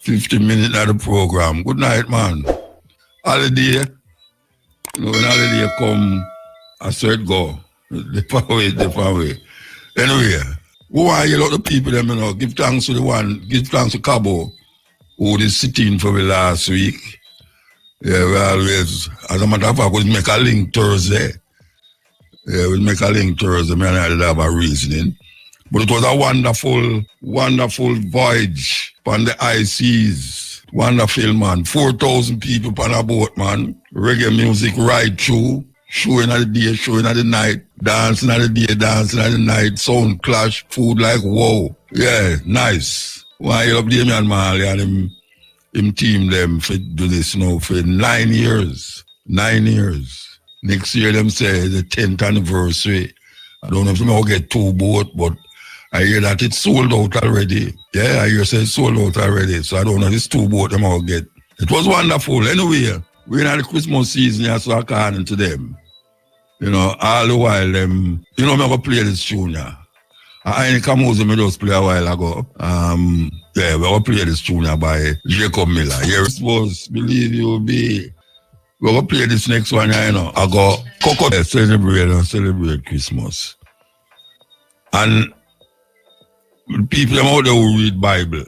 15 minutes of the program. Good night, man. Holiday. You know, when holiday come, I said go. Different way. Anyway, we want to hear the people them, you know, give thanks to Cabo, who is sitting for the last week. Yeah, we always, as a matter of fact, we'll make a link Thursday. Yeah, we'll make a link Thursday. Man, I did have a reasoning. But it was a wonderful voyage on the high seas. Wonderful, man. 4,000 people on a boat, man. Reggae music right through. Showing at the day, showing at the night. Dancing at the day, dancing at the night. Sound clash, food like whoa. Yeah, nice. Why you up there, man, and him team them for do this now for 9 years. 9 years. Next year, them say the 10th anniversary. I don't know if we'll get 2 boats, but I hear that it's sold out already. Yeah, I hear say it's sold out already. So I don't know if it's 2 boats them all get. It was wonderful. Anyway, we're in the Christmas season here, so I can't to them. You know, all the while them, you know, I'm going to play this tune, yeah. I ain't come out me just play a while ago. Yeah, we're going to play this tune by Jacob Miller. Here it was, believe you be. We're going to play this next one, you know. I go, Coco, celebrate Christmas. And people out there who read Bible,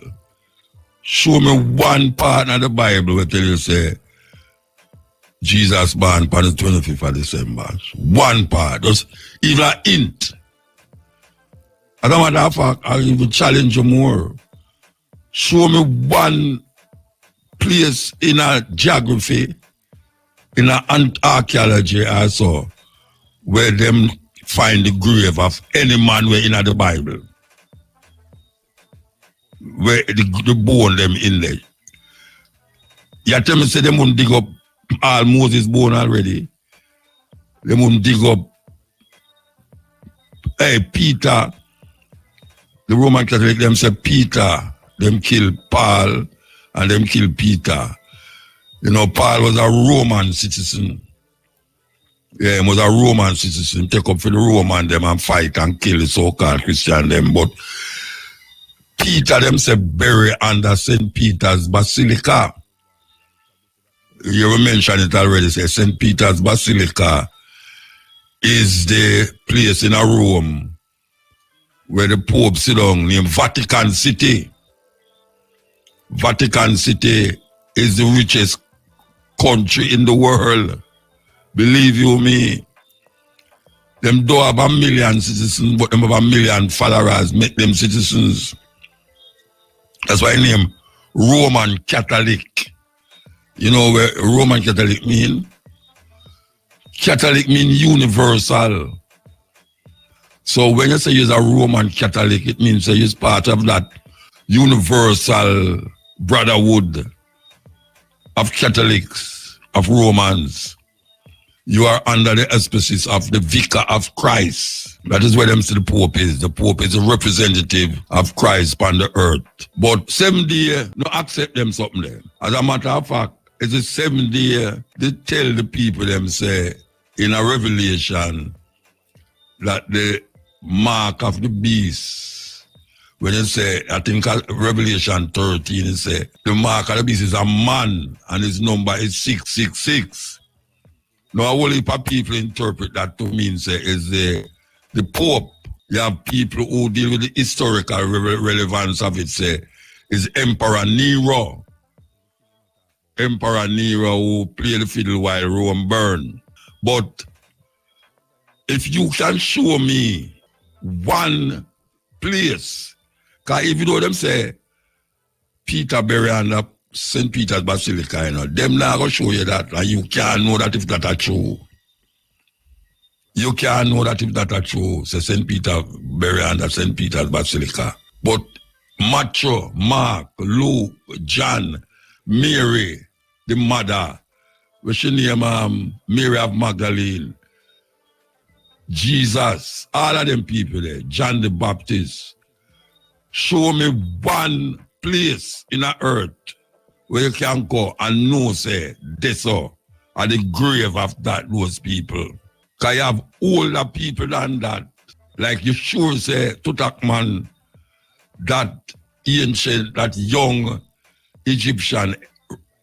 show me one part of the Bible where tell you say, Jesus born on the 25th of December. One part, just even a hint. As a matter of fact, I'll even challenge you more. Show me one place in a geography, in an archaeology also, where them find the grave of any man where in the Bible. Where the bone them in there. You tell me say they won't dig up all Moses bone already. They won't dig up Peter. The Roman Catholic them say Peter, them kill Paul and them kill Peter. You know, Paul was a Roman citizen. Yeah, he was a Roman citizen. Take up for the Roman them and fight and kill the so-called Christian them. But Peter them say bury under St. Peter's Basilica. You mentioned it already, say St. Peter's Basilica is the place in a Rome where the Pope sit down named Vatican City. Vatican City is the richest country in the world. Believe you me. Them don't have 1 million citizens, but them have 1 million followers, make them citizens. That's why I name Roman Catholic. You know where Roman Catholic mean? Catholic mean universal. So when you say you're a Roman Catholic, it means that you're part of that universal brotherhood of Catholics, of Romans. You are under the auspices of the Vicar of Christ. That is where them say the Pope is. The Pope is a representative of Christ upon the earth. But 7 days, no accept them something there. As a matter of fact, it's a 7 day, they tell the people them say in a revelation that the mark of the beast, when you say, I think Revelation 13, it say the mark of the beast is a man and his number is 666. Now, a whole heap of people interpret that to mean say is the Pope. You have people who deal with the historical relevance of it, say, is Emperor Nero. Emperor Nero who played the fiddle while Rome burned. But if you can show me one place, because even though them say Peter bury under St. Peter's Basilica, you know, them not going to show you that, and you can't know that if that are true. You can't know that if that are true, say St. Peter bury under St. Peter's Basilica. But Matthew, Mark, Luke, John, Mary, the mother, which she name Mary of Magdalene, Jesus, all of them people there, John the Baptist. Show me one place in the earth where you can go and know, say, this are the grave of those people. Because you have older people than that. Like you sure say, Tutankhamun, that ancient, that young Egyptian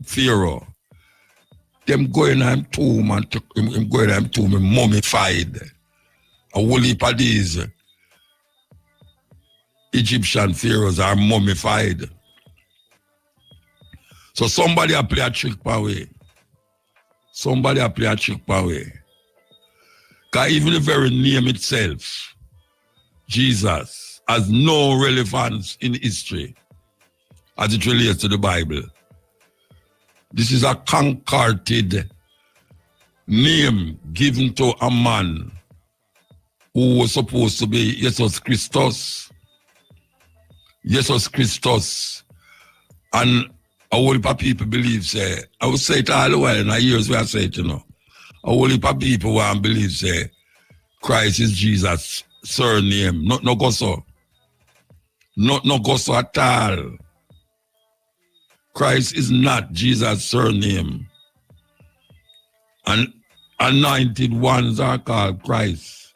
pharaoh. Them go in him tomb and him go in him tomb and mummified. A whole heap of these Egyptian pharaohs are mummified. So somebody a play a trick per way. Somebody a play a trick per way. Because even the very name itself, Jesus, has no relevance in history as it relates to the Bible. This is a concocted name given to a man who was supposed to be Jesus Christus. Jesus Christus. And a whole heap of people believe, say, I will say it all the while, and I years where I say it, you know. A whole heap of people want believe, say, Christ is Jesus' surname. No go so. No go so at all. Christ is not Jesus' surname. And anointed ones are called Christ.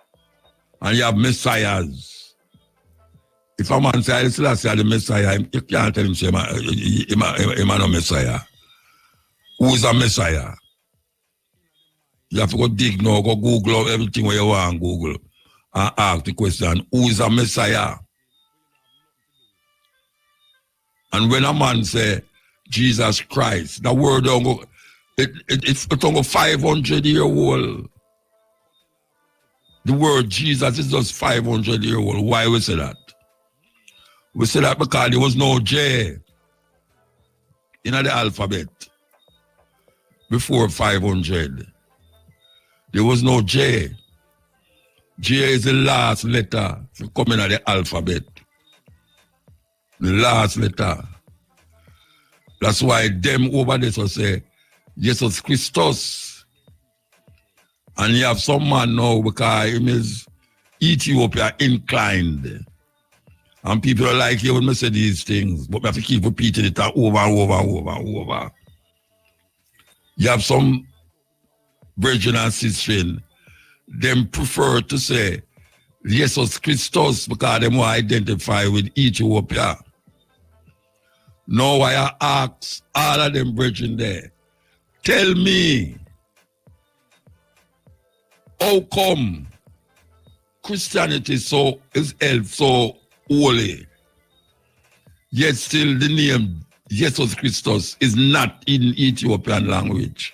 And you have messiahs. If a man say, I still say the messiah, you can't tell him, say, he's not a messiah. Who is a messiah? You have to go dig now, go Google everything where you want Google and ask the question, who is a messiah? And when a man say, Jesus Christ, the word it's only 500 years old. The word Jesus is just 500 years old. Why we say that? We say that because there was no J in the alphabet before 500. There was no J. J is the last letter to come in the alphabet. The last letter. That's why them over there so say, Jesus Christus. And you have some man now because him is Ethiopia inclined. And people are like, you when I say these things, but we have to keep repeating it over and over and over and over. You have some brethren and sisters, them prefer to say Jesus Christus because they more identify with Ethiopia. Now I ask all of them brethren there, tell me, how come Christianity is held so holy, yet still the name Jesus Christus is not in Ethiopian language?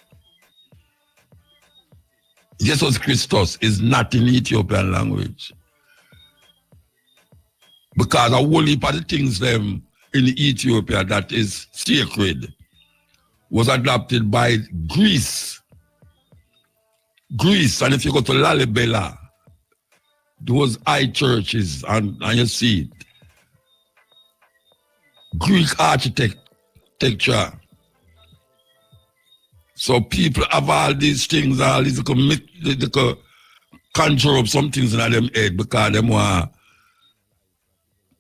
Jesus Christus is not in Ethiopian language. Because a whole heap of the things them in Ethiopia that is sacred was adopted by Greece. Greece, and if you go to Lalibela, those high churches, and you see it, Greek architecture. So people have all these things, all these they conjure up some things in them head because they want to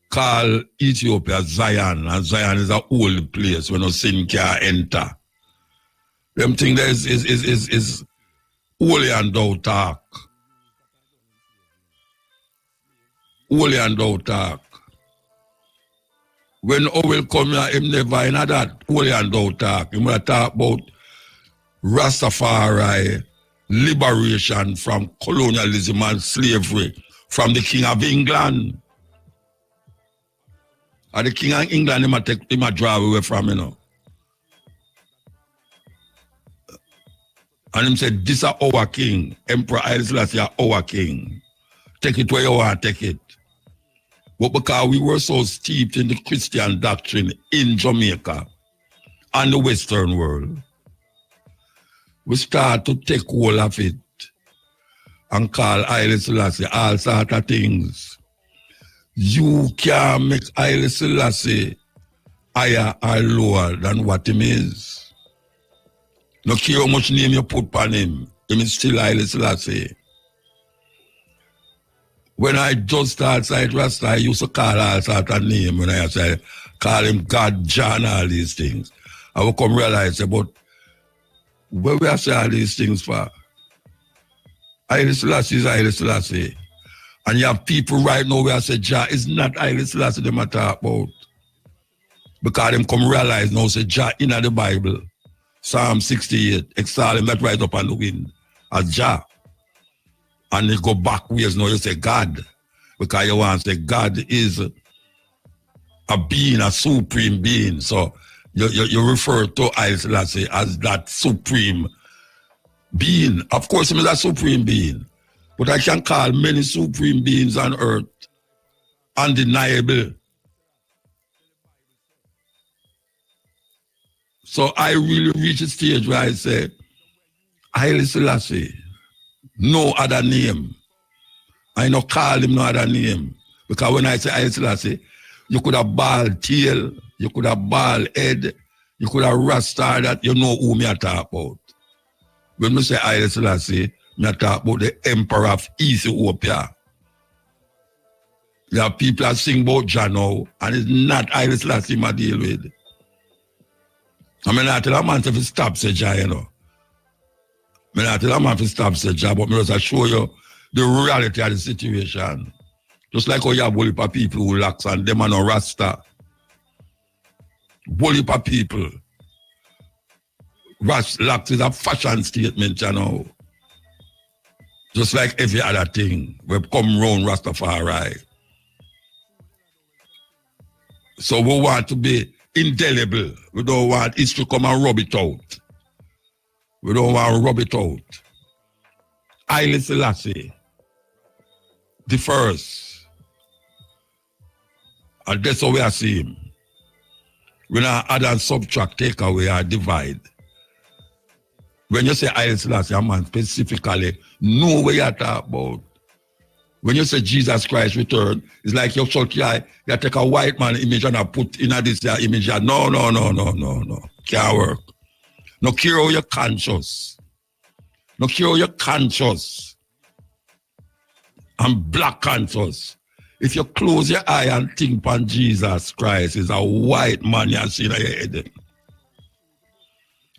call Ethiopia Zion, and Zion is a old place where no sin can enter. Them things there is holy and thou talk. Holy and thou talk. When Owel come here, him never in that holy and thou talk. He will talk about Rastafari, liberation from colonialism and slavery from the King of England. And the King of England, he might drive away from, you know. And him said, this is our king. Emperor Haile Selassie is our king. Take it where you want to take it. But because we were so steeped in the Christian doctrine in Jamaica and the Western world, we start to take hold of it and call Haile Selassie all sorts of things. You can't make Haile Selassie higher or lower than what him is. No care how much name you put on him is still Haile Selassie. When I just started Rasta, I used to call all sorts of names when I said, call him God, John, all these things. I will come realize, but where we are saying all these things for? Haile Selassie is Haile Selassie. And you have people right now where I say, Jah is not Haile Selassie they talk about. Because them come realize now, say, Jah in the Bible, Psalm 68, exalt him that rise up on the wind, as Jah. And they go back ways now, you say God. Because you want to say God is a being, a supreme being. So you refer to Haile Selassie as that supreme being. Of course, he is a supreme being. But I can call many supreme beings on earth undeniable. So I really reach a stage where I say, Haile Selassie, no other name. I don't call him no other name. Because when I say Haile Selassie, you could have bald tail, you could have bald head, you could have rasta that, you know who me I talk about. When we say Haile Selassie, me talk about the Emperor of Ethiopia. There are people that sing about Jah now, and it's not Haile Selassie I deal with. I mean, I tell a man to stop say Jah, you know. I not tell a man to stop say Jah, but I just show you the reality of the situation. Just like how you have bully people who lacks and them are no Rasta. Bully people. Lacks is a fashion statement, you know. Just like every other thing. We come round Rastafari. So we want to be indelible. We don't want history to come and rub it out. We don't want to rub it out. Haile Selassie, the first. And that's how we are seeing him. We don't add and subtract, take away or divide. When you say Haile Selassie, a man specifically know what you're talking about. When you say Jesus Christ return, it's like you take a white man image and I put in this image. No. Can't work. No care how you're conscious. No care how you're conscious. And black conscious. If you close your eye and think upon Jesus Christ, it's a white man you see in your head.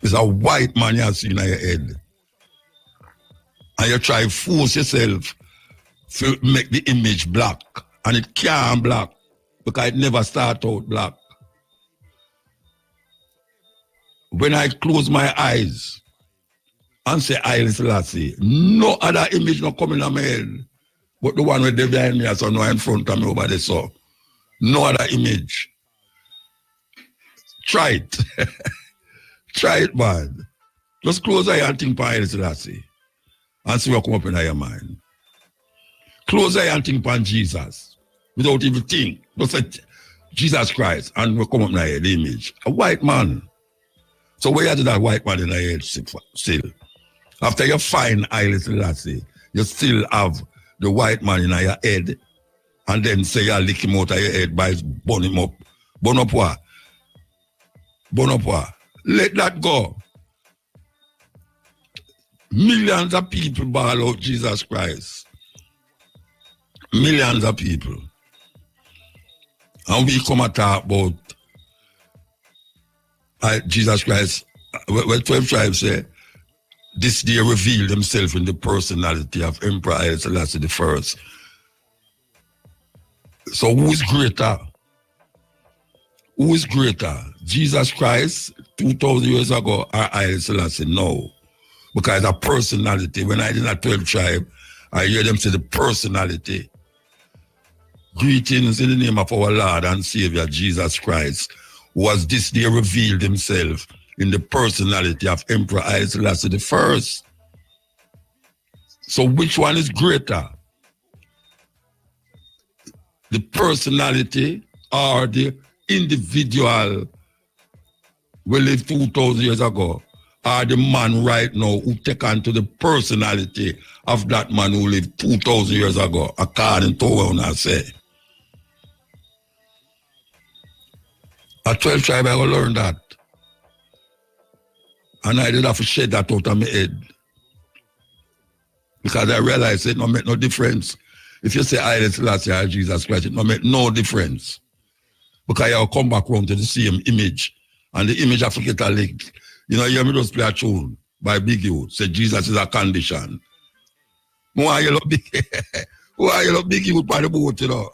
It's a white man you see in your head. And you try to force yourself to make the image black. And it can't black because it never start out black. When I close my eyes and say Haile Selassie, no other image not coming in my head. But the one with the behind me, so no in front of me over there, so no other image. Try it. Try it, man. Just close your eye and think upon Haile Selassie and see what come up in your mind. Close your eye and think upon Jesus without even think. Just say Jesus Christ and will come up in your head, the image. A white man. So where you do that white man in your head still? After you find Haile Selassie, you still have the white man in your head, and then say you lick him out of your head by burn him up. Burn up what? Burn up what? Let that go. Millions of people bawl out Jesus Christ. Millions of people. And we come and talk about Jesus Christ. Well, 12 tribes say, this day revealed himself in the personality of Emperor Haile Selassie I. So who is greater? Who is greater? Jesus Christ 2,000 years ago or Haile Selassie now? Because a personality, when I did a 12 tribe, I hear them say the personality. Greetings in the name of our Lord and Savior Jesus Christ, who has this day revealed himself in the personality of Emperor Haile Selassie I. So which one is greater? The personality or the individual who lived 2,000 years ago, or the man right now who take on to the personality of that man who lived 2,000 years ago, according to what I say. At 12 tribe, I will learn that. And I did have to shed that out of my head. Because I realized it don't make no difference. If you say Haile Selassie or Jesus Christ, it don't make no difference. Because you will come back around to the same image. And the image of get a link. You know, you hear me just play a tune by Big U. Say Jesus is a condition. Why you look big? Why you look big you on the boat, you know?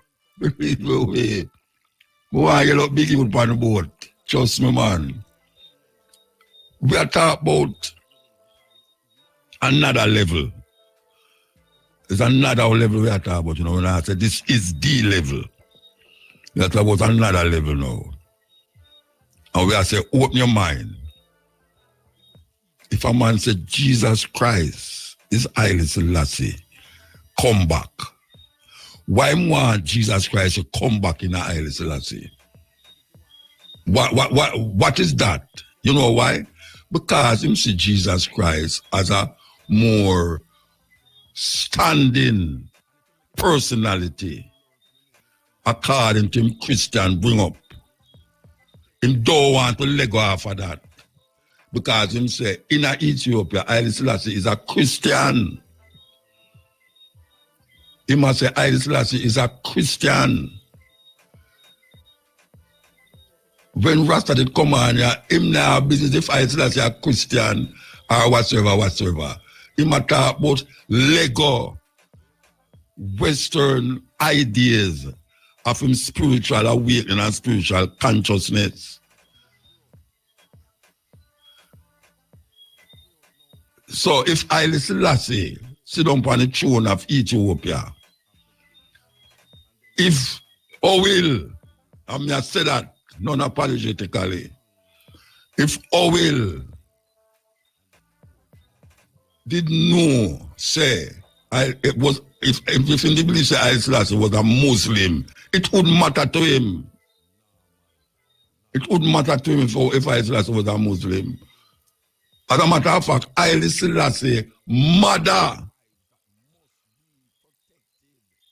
Why you look big you on the boat? Trust me, man. We are talking about another level. It's another level we are talking about, you know. When I say this is the level. We are talking about another level now. And we are saying, open your mind. If a man said Jesus Christ is Haile Selassie, come back. Why want Jesus Christ to come back in a Haile Selassie? What is that? You know why? Because him see Jesus Christ as a more standing personality according to him Christian bring up. Him don't want to let go off of that. Because him say, in Ethiopia, Haile Selassie is a Christian. He must say Haile Selassie is a Christian. When Rasta did come on here, him now business if Haile Selassie a Christian or whatsoever. He might talk about Lego, Western ideas of him spiritual awakening and spiritual consciousness. So if Haile Selassie sit down on the throne of Ethiopia, if Owil, I mean I say that non-apologetically, if Owil did know, say, if he believe say Haile Selassie was a Muslim, it wouldn't matter to him. It wouldn't matter to him if Haile Selassie was a Muslim. As a matter of fact, Haile Selassie, mother.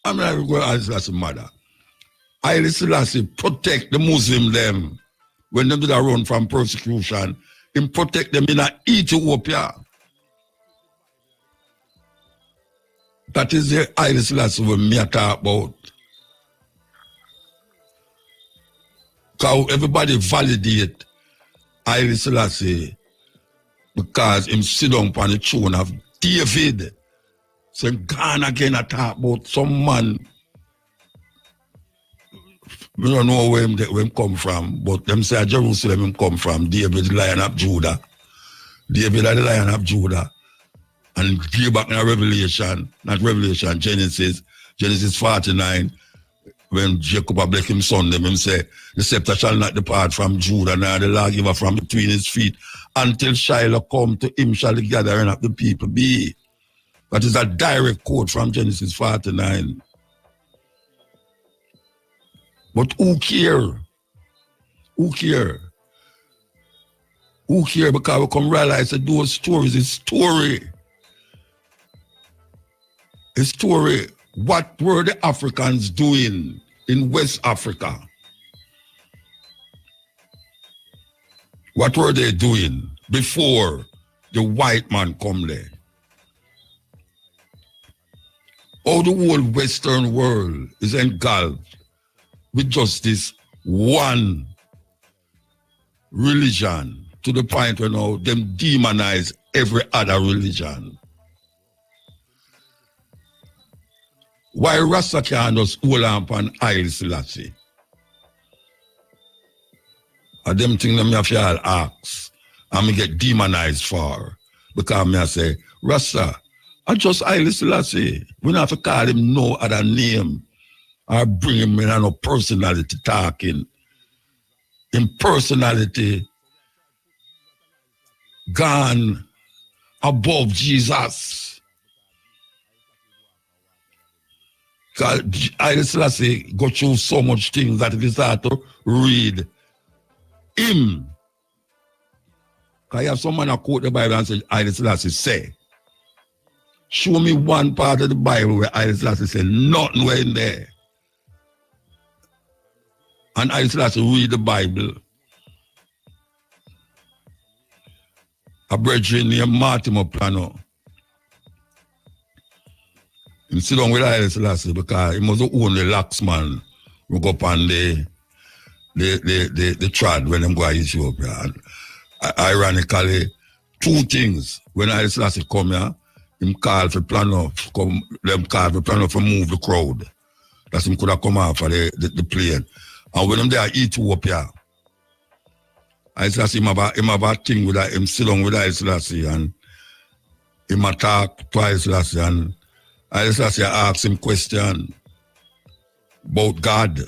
I'm not going to Haile Selassie mother. Haile Selassie protect the Muslim them when they do that run from persecution. He protect them in Ethiopia. That is the Haile Selassie we talk about. Because everybody validate Haile Selassie because him sit down on the throne of David. So gone again I talk about some man. We don't know where him come from, but them say Jerusalem him come from. David, the Lion of Judah. David, the Lion of Judah. And give back in Revelation, not Revelation, Genesis 49, when Jacob bless him son, them him say, the scepter shall not depart from Judah, nor the lawgiver from between his feet, until Shiloh come, to him shall the gathering of the people be. That is a direct quote from Genesis 49. But who care? Who care? Who care? Because we come realize that those stories is story. A story. What were the Africans doing in West Africa? What were they doing before the white man come there? All the whole Western world is engulfed with just this one religion, to the point where now them demonize every other religion. Why Rasta can't just hold on upon Haile Selassie? And them things them have to all ask. And me get demonized for. Because me I say, Rasta, I just Haile Selassie. We don't have to call him no other name. Or bring him in no personality talking. In personality gone above Jesus. Because Haile Selassie go through so much things that it is hard to read him. Because you have someone that quote the Bible and say, Haile Selassie say. Show me one part of the Bible where Haile Selassie say nothing were in there. And Haile Selassie read the Bible. A brethren named Martin Plano. He sit down with Haile Selassie because he was the only laxman who go up on the trad when them go to Ethiopia. And ironically, two things. When Haile Selassie come here, him call for Plano, them call for Plano to move the crowd. That's him could have come out for the plane. And when them there Ethiopia, I Selassie him have a thing with him sit down with I Selassie and him talk twice Selassie and I Selassie ask him question about God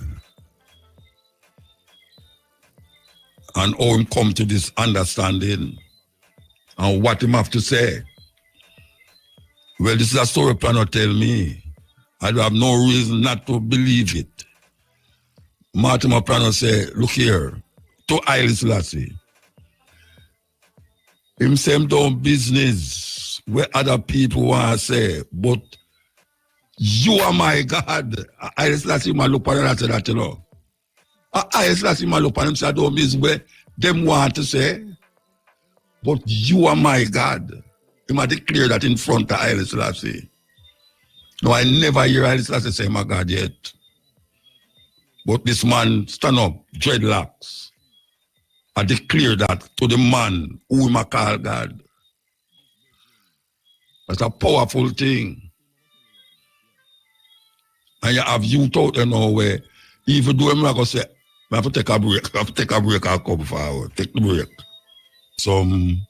and how him come to this understanding and what him have to say. Well, this is a story planner tell me. I have no reason not to believe it. Martin Plano say, look here, to Haile Selassie. Him say him doing business where other people want to say, but you are my God. Haile Selassie ma look at him and say that, you know. Haile Selassie ma look at him and say, doing business where them want to say, but you are my God. He might declare that in front of Haile Selassie. No, I never hear Haile Selassie say my God yet. But this man stand up, dreadlocks. I declare that to the man who I call God. That's a powerful thing. And you have youth out there now where even though I'm not going to say, I have to take a break. I have to take a break and come forward. Take the break. Some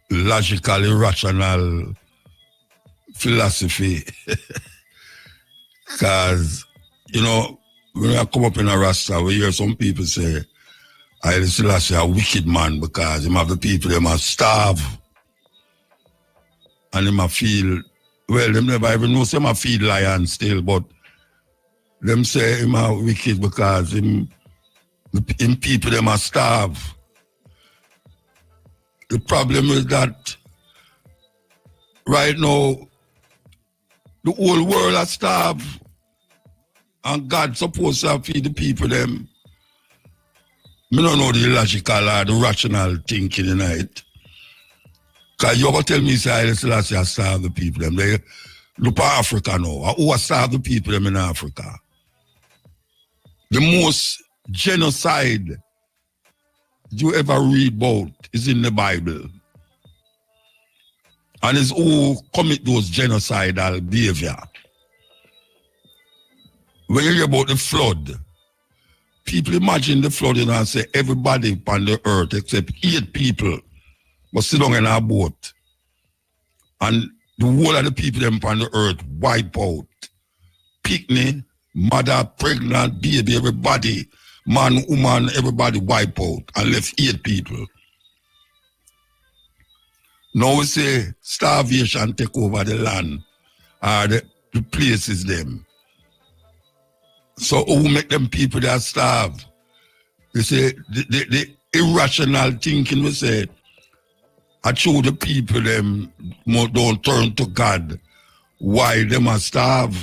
logical, irrational philosophy. Because, you know, when I come up in a Rasta, we hear some people say, Haile Selassie a wicked man because him have the people, them a starve. And them a feel, well, them never even know them a feed lion still, but them say him a wicked because him people, them a starve. The problem is that right now, the whole world is starved. And God supposed to feed the people them. I don't know the logical or the rational thinking in it. Because you ever tell me say Haile Selassie has starved the people them. They look at Africa now. Who has starved the people them in Africa? The most genocide you ever read about is in the Bible. And it's who commit those genocidal behavior. When you hear about the flood, people imagine the flood and say everybody on the earth except 8 people was sit down in a boat. And the whole of the people them on the earth wipe out. Picnic, mother, pregnant, baby, everybody, man, woman, everybody wipe out and left 8 people. Now we say starvation take over the land or the places them. So who make them people that starve? They say the irrational thinking we say, I show the people them don't turn to God. Why them are starve?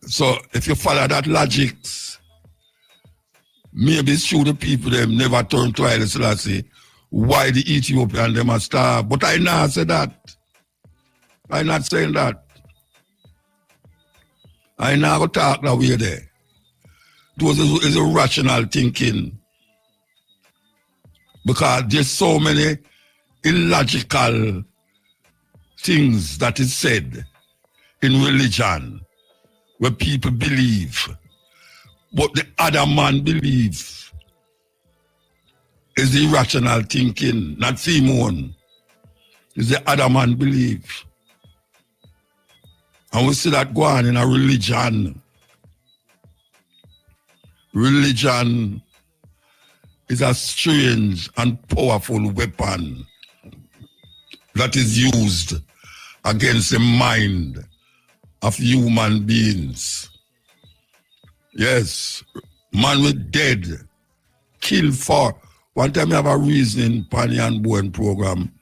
So if you follow that logic, maybe show the people them never turn to Haile Selassie. Why the Ethiopian them are starve? But I not say that. I not saying that. I now go talk that way there. Those is irrational thinking. Because there's so many illogical things that is said in religion where people believe. But the other man believe is the irrational thinking, not Simon. Is the other man believe. And we see that go on in a religion. Religion is a strange and powerful weapon that is used against the mind of human beings. Yes, man with dead, killed for. One time I have a reasoning Pani and Bowen program,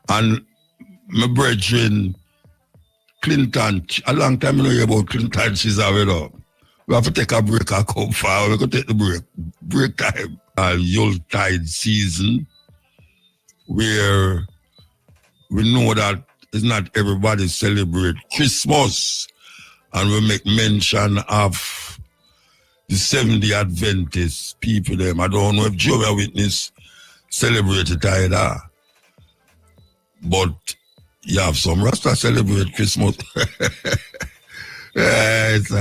and my brethren, Clinton, a long time I know about Clinton, she's away. We have to take a break and come forward. We can take the break. Break time. Yuletide season, where we know that it's not everybody celebrate Christmas, and we make mention of the 70 Adventist people them. I don't know if Jehovah's Witness celebrate it either, but you have some Rasta celebrate Christmas. Yes,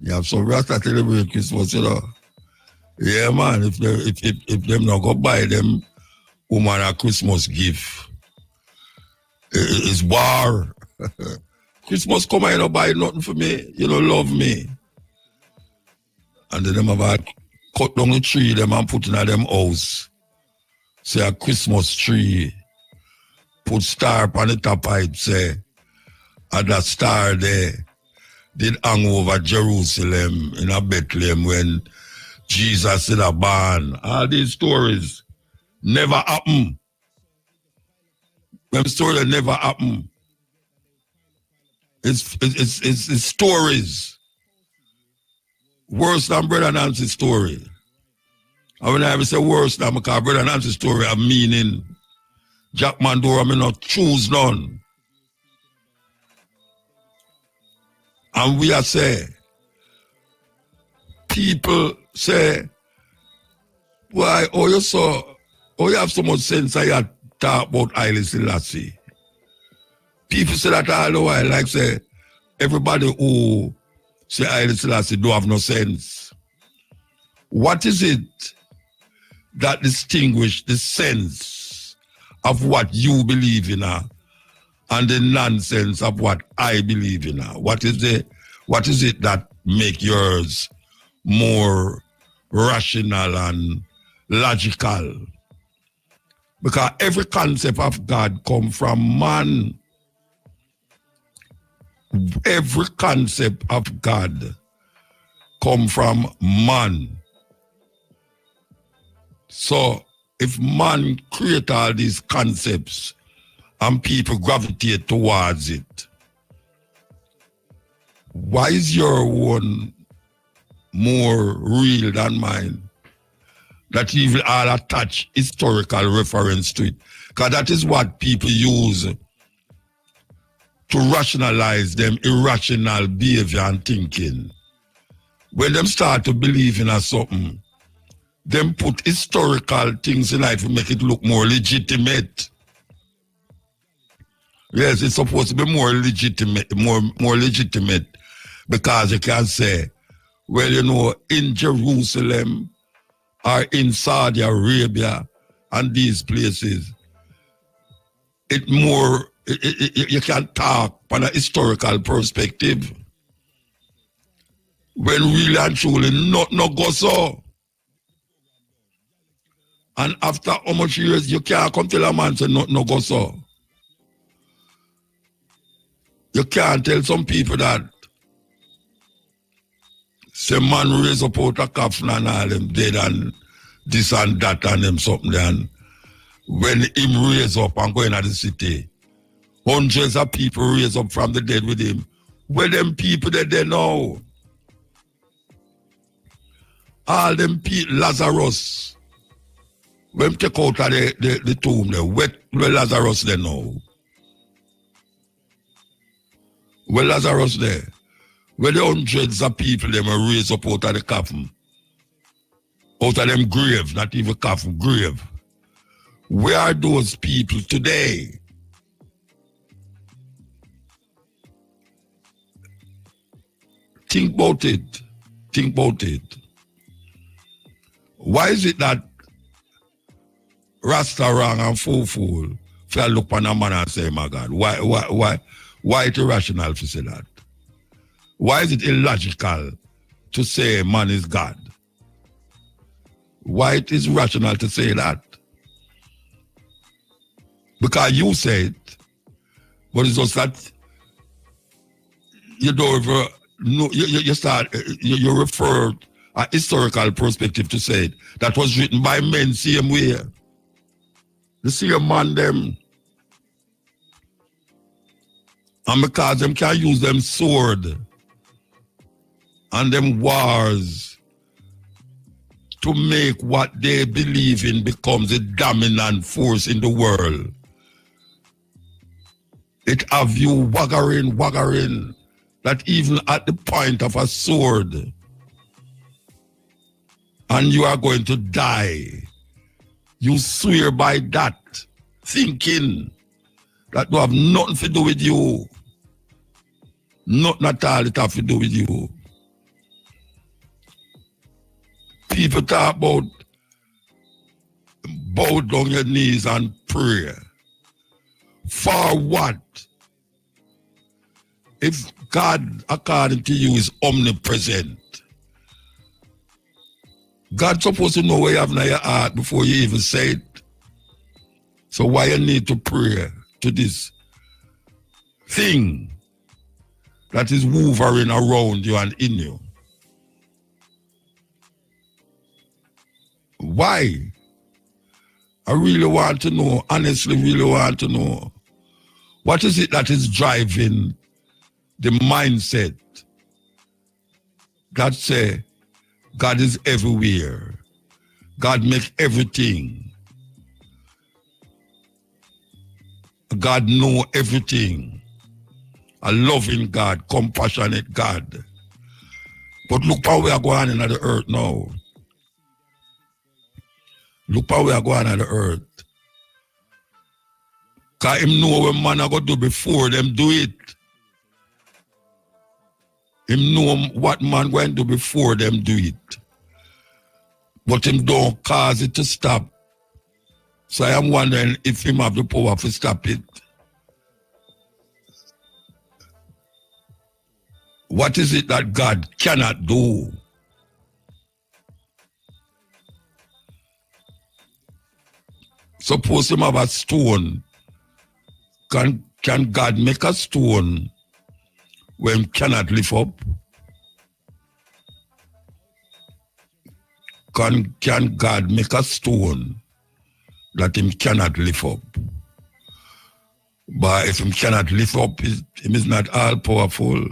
You have some Rasta celebrate Christmas, you know. Yeah, man, if them not go buy them woman a Christmas gift, it's war. Christmas come and you don't buy nothing for me, you don't love me. And then them have a cut down the tree, them and put in a them house. Say a Christmas tree, put star on the top pipe, say, and that star there did hang over Jerusalem in a Bethlehem when Jesus in a barn. All these stories never happen. Them stories never happen. It's stories. Worse than Brother Nancy's story. And when I ever say worse than, because Brother Nancy's story have meaning. Jack Mandora may not choose none. And we are say, people say, why, you have so much sense I had talk about Haile Selassie. People say that all the while, like say, everybody who say Haile Selassie don't have no sense. What is it that distinguishes the sense of what you believe in and the nonsense of what I believe in? What is it that make yours more rational and logical? Because every concept of God comes from man. Every concept of God comes from man. So if man create all these concepts and people gravitate towards it, why is your one more real than mine? That even all attach historical reference to it. Because that is what people use to rationalize them irrational behavior and thinking. When them start to believe in something, them put historical things in it to make it look more legitimate. Yes, it's supposed to be more legitimate, more legitimate, because you can say, well, you know, in Jerusalem or in Saudi Arabia and these places, you can talk from a historical perspective. When really and truly not go so. And after how much years you can't come tell a man say not go so. You can't tell some people that say man raise up out of coffin and all them dead and this and that and them something then. When him raise up and go into the city, hundreds of people raise up from the dead with him. Where them people that they know? All them people, Lazarus, when take out of the tomb there, where Lazarus they know? Where Lazarus there? Where the hundreds of people them are raised up out of the coffin? Out of them grave, not even coffin, grave. Where are those people today? Think about it. Think about it. Why is it that Rasta wrong and fool feel look on a man and say, my God, why it irrational to say that? Why is it illogical to say man is God? Why it is rational to say that? Because you say it, but it's just that you don't ever know, you refer a historical perspective to say it. That was written by men same way. The same man them. And because them can use them sword and them wars to make what they believe in becomes a dominant force in the world. It have you waggering, that even at the point of a sword, and you are going to die, you swear by that, thinking that will have nothing to do with you. Nothing at all it have to do with you. people talk about bow down your knees and pray. For what? If God, according to you, is omnipresent, God's supposed to know what you have in your heart before you even say it. So why you need to pray to this thing that is hovering around you and in you? Why? I really want to know, honestly really want to know. What is it that is driving the mindset that say God is everywhere, God makes everything, God knows everything, a loving God, compassionate God. But look how we are going on the earth now. Look how we are going on the earth. Because him know what man are going to do before them do it. Him know what man going to do before them do it. But him don't cause it to stop. So I am wondering if him have the power to stop it. What is it that God cannot do? Suppose him have a stone. Can God make a stone when cannot lift up? Can God make a stone that him cannot lift up? But if him cannot lift up, him is not all powerful.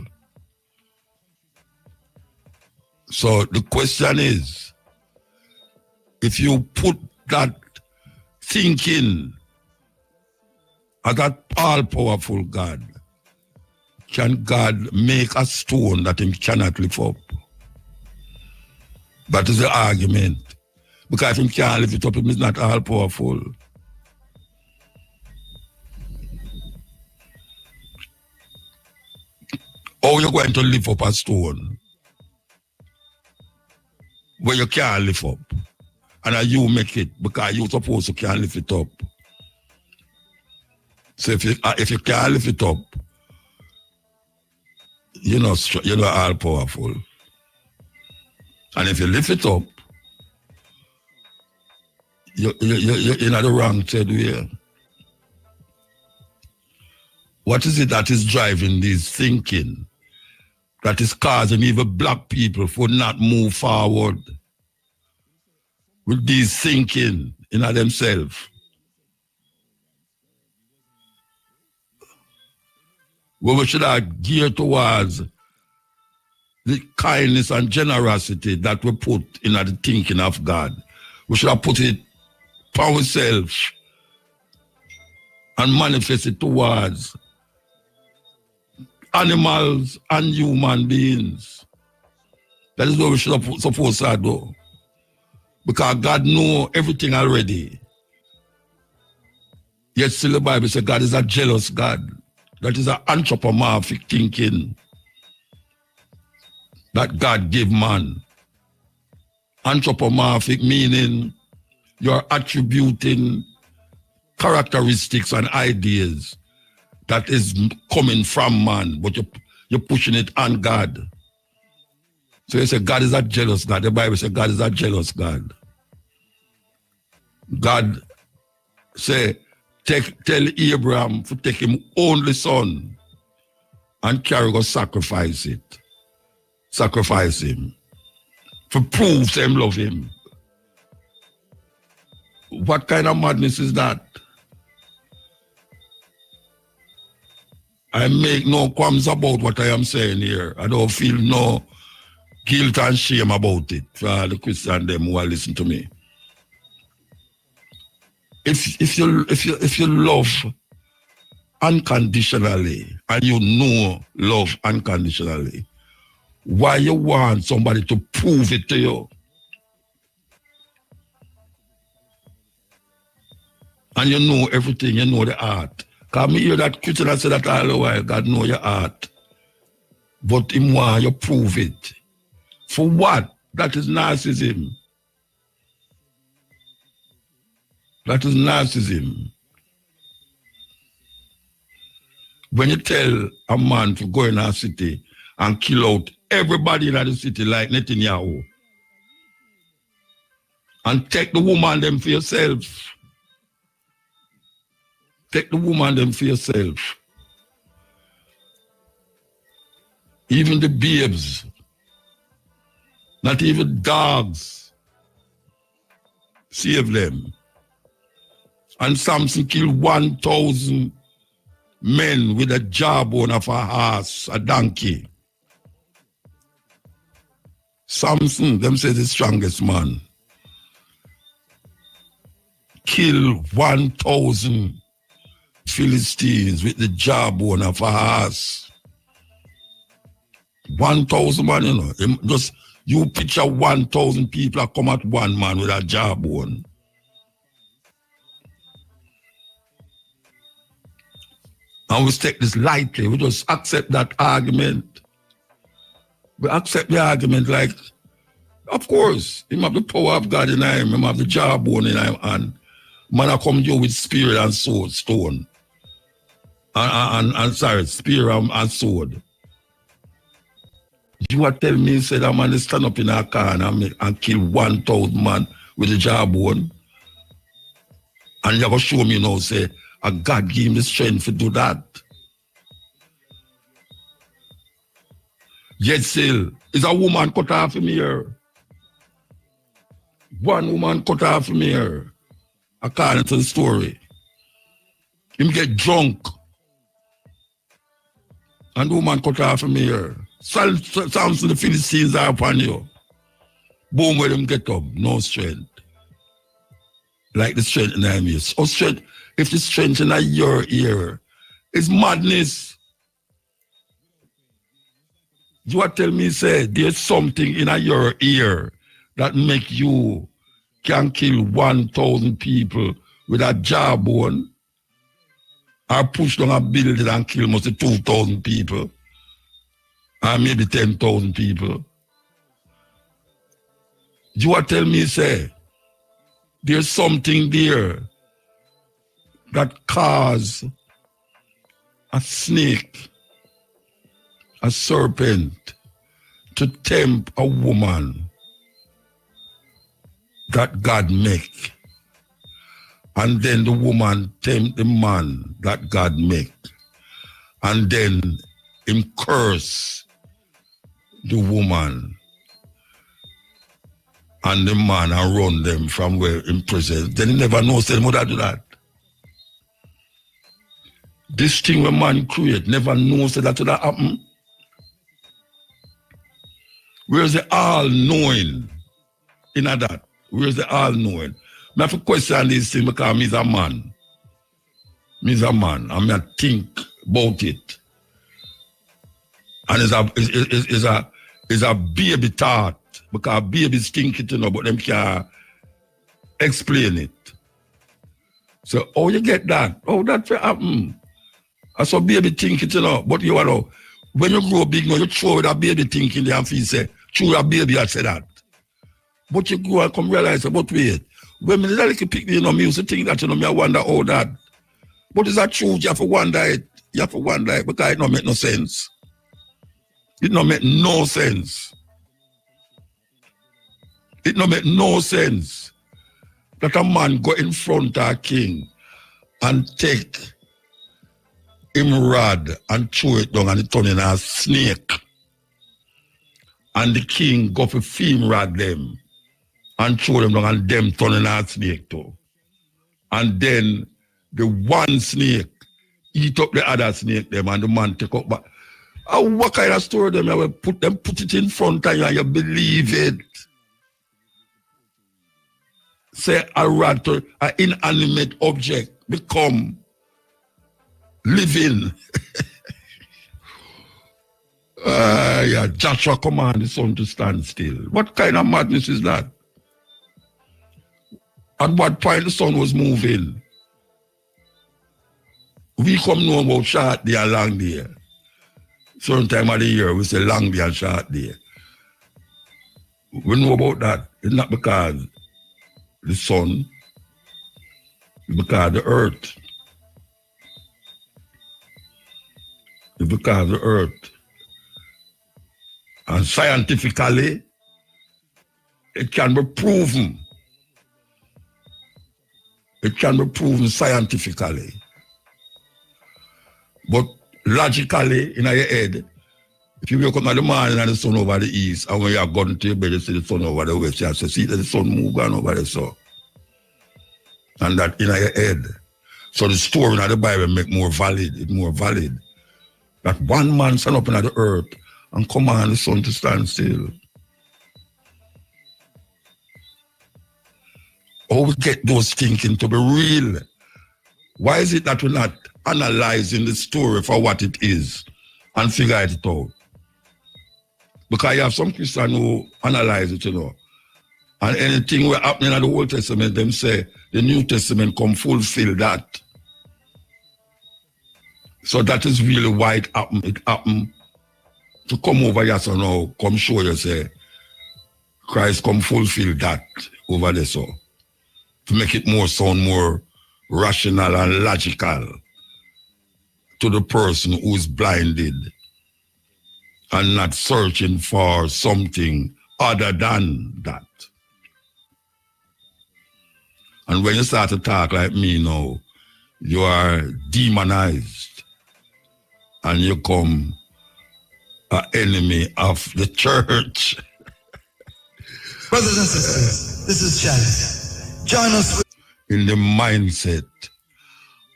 So the question is, if you put that thinking of that all-powerful God, can God make a stone that him cannot lift up? That is the argument. Because if him can't lift it up, him is not all-powerful. How are you going to lift up a stone where you can't lift up? And you make it because you're supposed to can't lift it up. So if you can't lift it up, you're not all powerful. And if you lift it up, you're in the wrong side way. What is it that is driving this thinking that is causing even black people for not move forward with this thinking in themselves? Well, we should have geared towards the kindness and generosity that we put in the thinking of God. We should have put it for ourselves and manifest it towards animals and human beings. That is what we should have supposed to do. Because God knows everything already. Yet still the Bible says God is a jealous God. That is an anthropomorphic thinking that God gave man. Anthropomorphic meaning you're attributing characteristics and ideas that is coming from man, but you're pushing it on God. So you say God is a jealous God. The Bible says God is a jealous God. God say, tell Abraham to take him only son and carry go sacrifice it. Sacrifice him. To prove them love him. What kind of madness is that? I make no qualms about what I am saying here. I don't feel no guilt and shame about it for the Christian them who are listening to me. If you love unconditionally and you know love unconditionally, why you want somebody to prove it to you? And you know everything, you know the art. Because me hear that Christian say that all the while, God know your art. But him want you prove it. For what? That is narcissism. That is narcissism. When you tell a man to go in a city and kill out everybody in the city like Netanyahu, and take the woman them for yourself. Take the woman them for yourself. Even the babes, not even dogs, save them. And Samson killed 1,000 men with a jawbone of a horse, a donkey. Samson, them say the strongest man, killed 1,000 Philistines with the jawbone of a horse. 1,000 man, you know. Just you picture 1,000 people that come at one man with a jawbone. And we take this lightly. We just accept that argument. We accept the argument like, of course, him have the power of God in him, him have the jawbone in him, and man I come to you with spirit and sword, stone. And spear and sword. You are telling me, say that man stand up in a car and kill 1,000 man with a jawbone? And you're going to show me now, say, a God give him the strength to do that. Yet still, is a woman cut off from here. One woman cut off from here, according to the story. Him get drunk. And the woman cut off from here. Samson, the Philistines are upon you. Boom, where them get up, no strength. Like the strength in them is. Oh, strength, if the strength in your ear is madness. You are telling me, say, there's something in your ear that make you can kill 1,000 people with a jawbone, or push down a building and kill most of 2,000 people, or maybe 10,000 people. You are telling me, say, there's something there that cause a snake, a serpent, to tempt a woman that God make. And then the woman tempt the man that God make. And then him curse the woman and the man and run them from where in prison. Then he never knows them how to do that. This thing when man create never knows that would happen. Where's the all-knowing in that? Where's the all-knowing? I have to question this thing because he's a man. He's a man. I mean, I think about it. And it's a baby thought. Because babies think it, you know, but them can't explain it. So, how you get that? Oh, that will happen. I saw baby think it, you know, but you know, when you grow big, you throw that baby thinking there and feel say, true, that baby I say that. But you grow and come realize, but wait, when me little pick, you know, me used to think that, you know, me I wonder how that. But is that true? You have to wonder it. You have to wonder it because it don't make no sense. It don't make no sense. It don't make no sense that a man go in front of a king and take him rod and throw it down and it turn in a snake. And the king go for film rod them and throw them down and them turn in a snake too. And then the one snake eat up the other snake them and the man take up back. What kind of story them? I will put it in front of you and you believe it. Say a rod to an inanimate object become living. Joshua commanded his son to stand still. What kind of madness is that? At what point the sun was moving? We come know about short day and long day. Certain time of the year we say long day and short day. We know about that. It's not because the sun Because the earth. Because the earth. And scientifically, it can be proven. It can be proven scientifically. But logically, in your head, if you wake up in the morning and the sun over the east, and when you are going to your bed, you see the sun over the west, you have to see that the sun move on over the south. And that in your head. So the story in the Bible make more valid. It's more valid. That one man stand up in the earth and command the sun to stand still. How we get those thinking to be real? Why is it that we're not analyzing the story for what it is and figure it out? Because you have some Christians who analyze it, And anything we're happening in the Old Testament, them say the New Testament come fulfill that. So that is really why it happened. It happened to come over here, so now come show you, say, Christ come fulfill that over there, so. To make it sound more rational and logical to the person who is blinded and not searching for something other than that. And when you start to talk like me now, you are demonized and you come an enemy of the church. Brothers and sisters, this is Chance. Join us in the mindset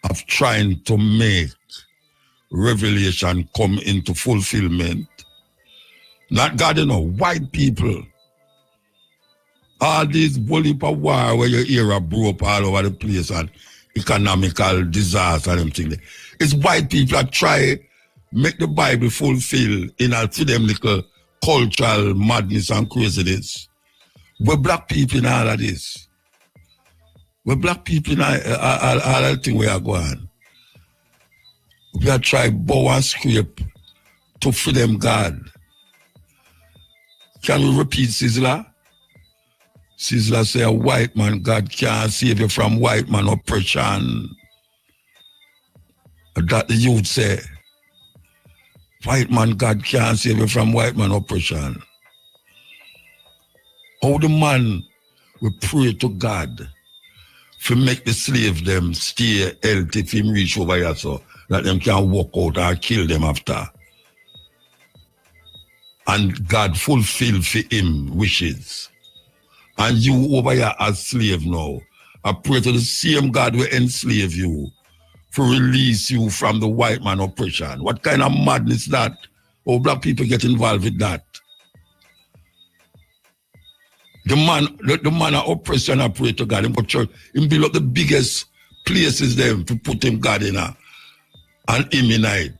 of trying to make revelation come into fulfillment. Not God, white people. All these bully war where you hear a broke all over the place and economical disaster and everything. It's white people that try make the Bible fulfill in a to them little cultural madness and craziness. We're black people in all of this. We're black people in all the thing we are going. We are trying bow and scrape to free them God. Can we repeat Sizzler? Sizzler say a white man, God can't save you from white man oppression. That the youth say, white man, God can't save you from white man oppression. How the man will pray to God to make the slave them stay healthy if him reach over here so that them can walk out or kill them after. And God fulfill for him wishes. And you over here as slave now, I pray to the same God will enslave you to release you from the white man oppression. What kind of madness that? Oh, black people get involved with that. The man of oppression, I pray to God. Him go church, him build up the biggest places there to put him God in and him in night.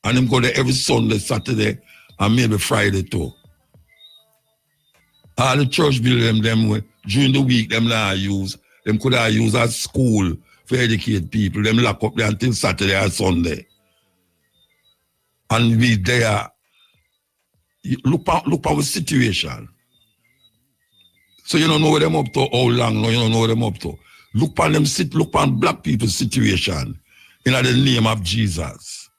And him go there every Sunday, Saturday, and maybe Friday too. All the church build them during the week, them not use. Them could have used as school for educate people. Them lock up there until Saturday or Sunday. And we there. Look at the situation. So you don't know what them up to, how long, no, you don't know what them up to. Look on black people's situation in the name of Jesus.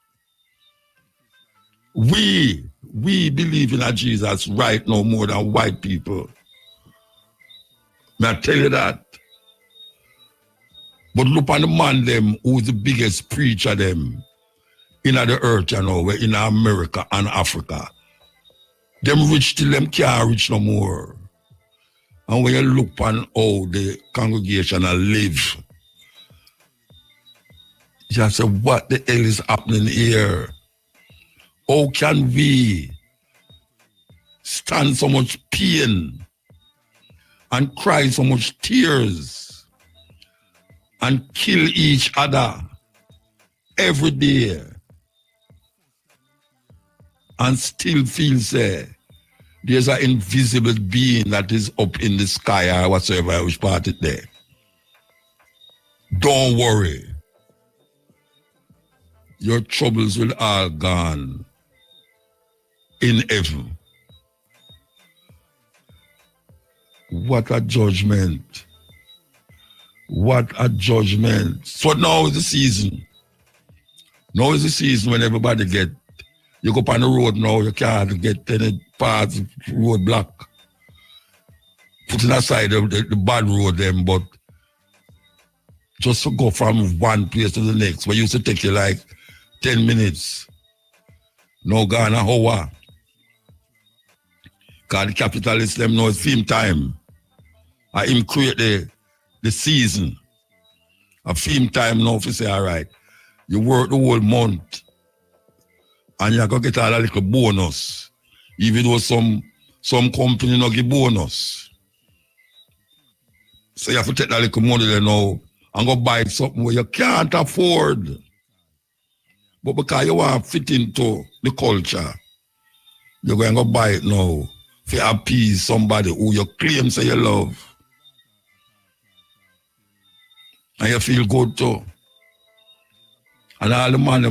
We believe in a Jesus right now more than white people. May I tell you that? But look on the man them who's the biggest preacher them in the earth, in America and Africa. Them rich till them can't reach no more. And when you look on how the congregation live, you say, what the hell is happening here? How can we stand so much pain and cry so much tears and kill each other every day and still feel say there's an invisible being that is up in the sky or whatsoever, which part it there? Don't worry. Your troubles will all gone in heaven. What a judgment. What a judgment. So now is the season. Now is the season when everybody get, you go up on the road now, you can't get any parts of road block. Putting aside the bad road them, but just to go from one place to the next, where used to take you like 10 minutes. Now gone an hour. Because the capitalists them know it's film time. I him create the season. A film time now if you say, all right, you work the whole month and you're going to get a little bonus. Even though some company no give bonus. So you have to take that little money there now and go buy something where you can't afford. But because you want to fit into the culture, you're going to go buy it now to appease somebody who you claim say you love. And you feel good too. And all the man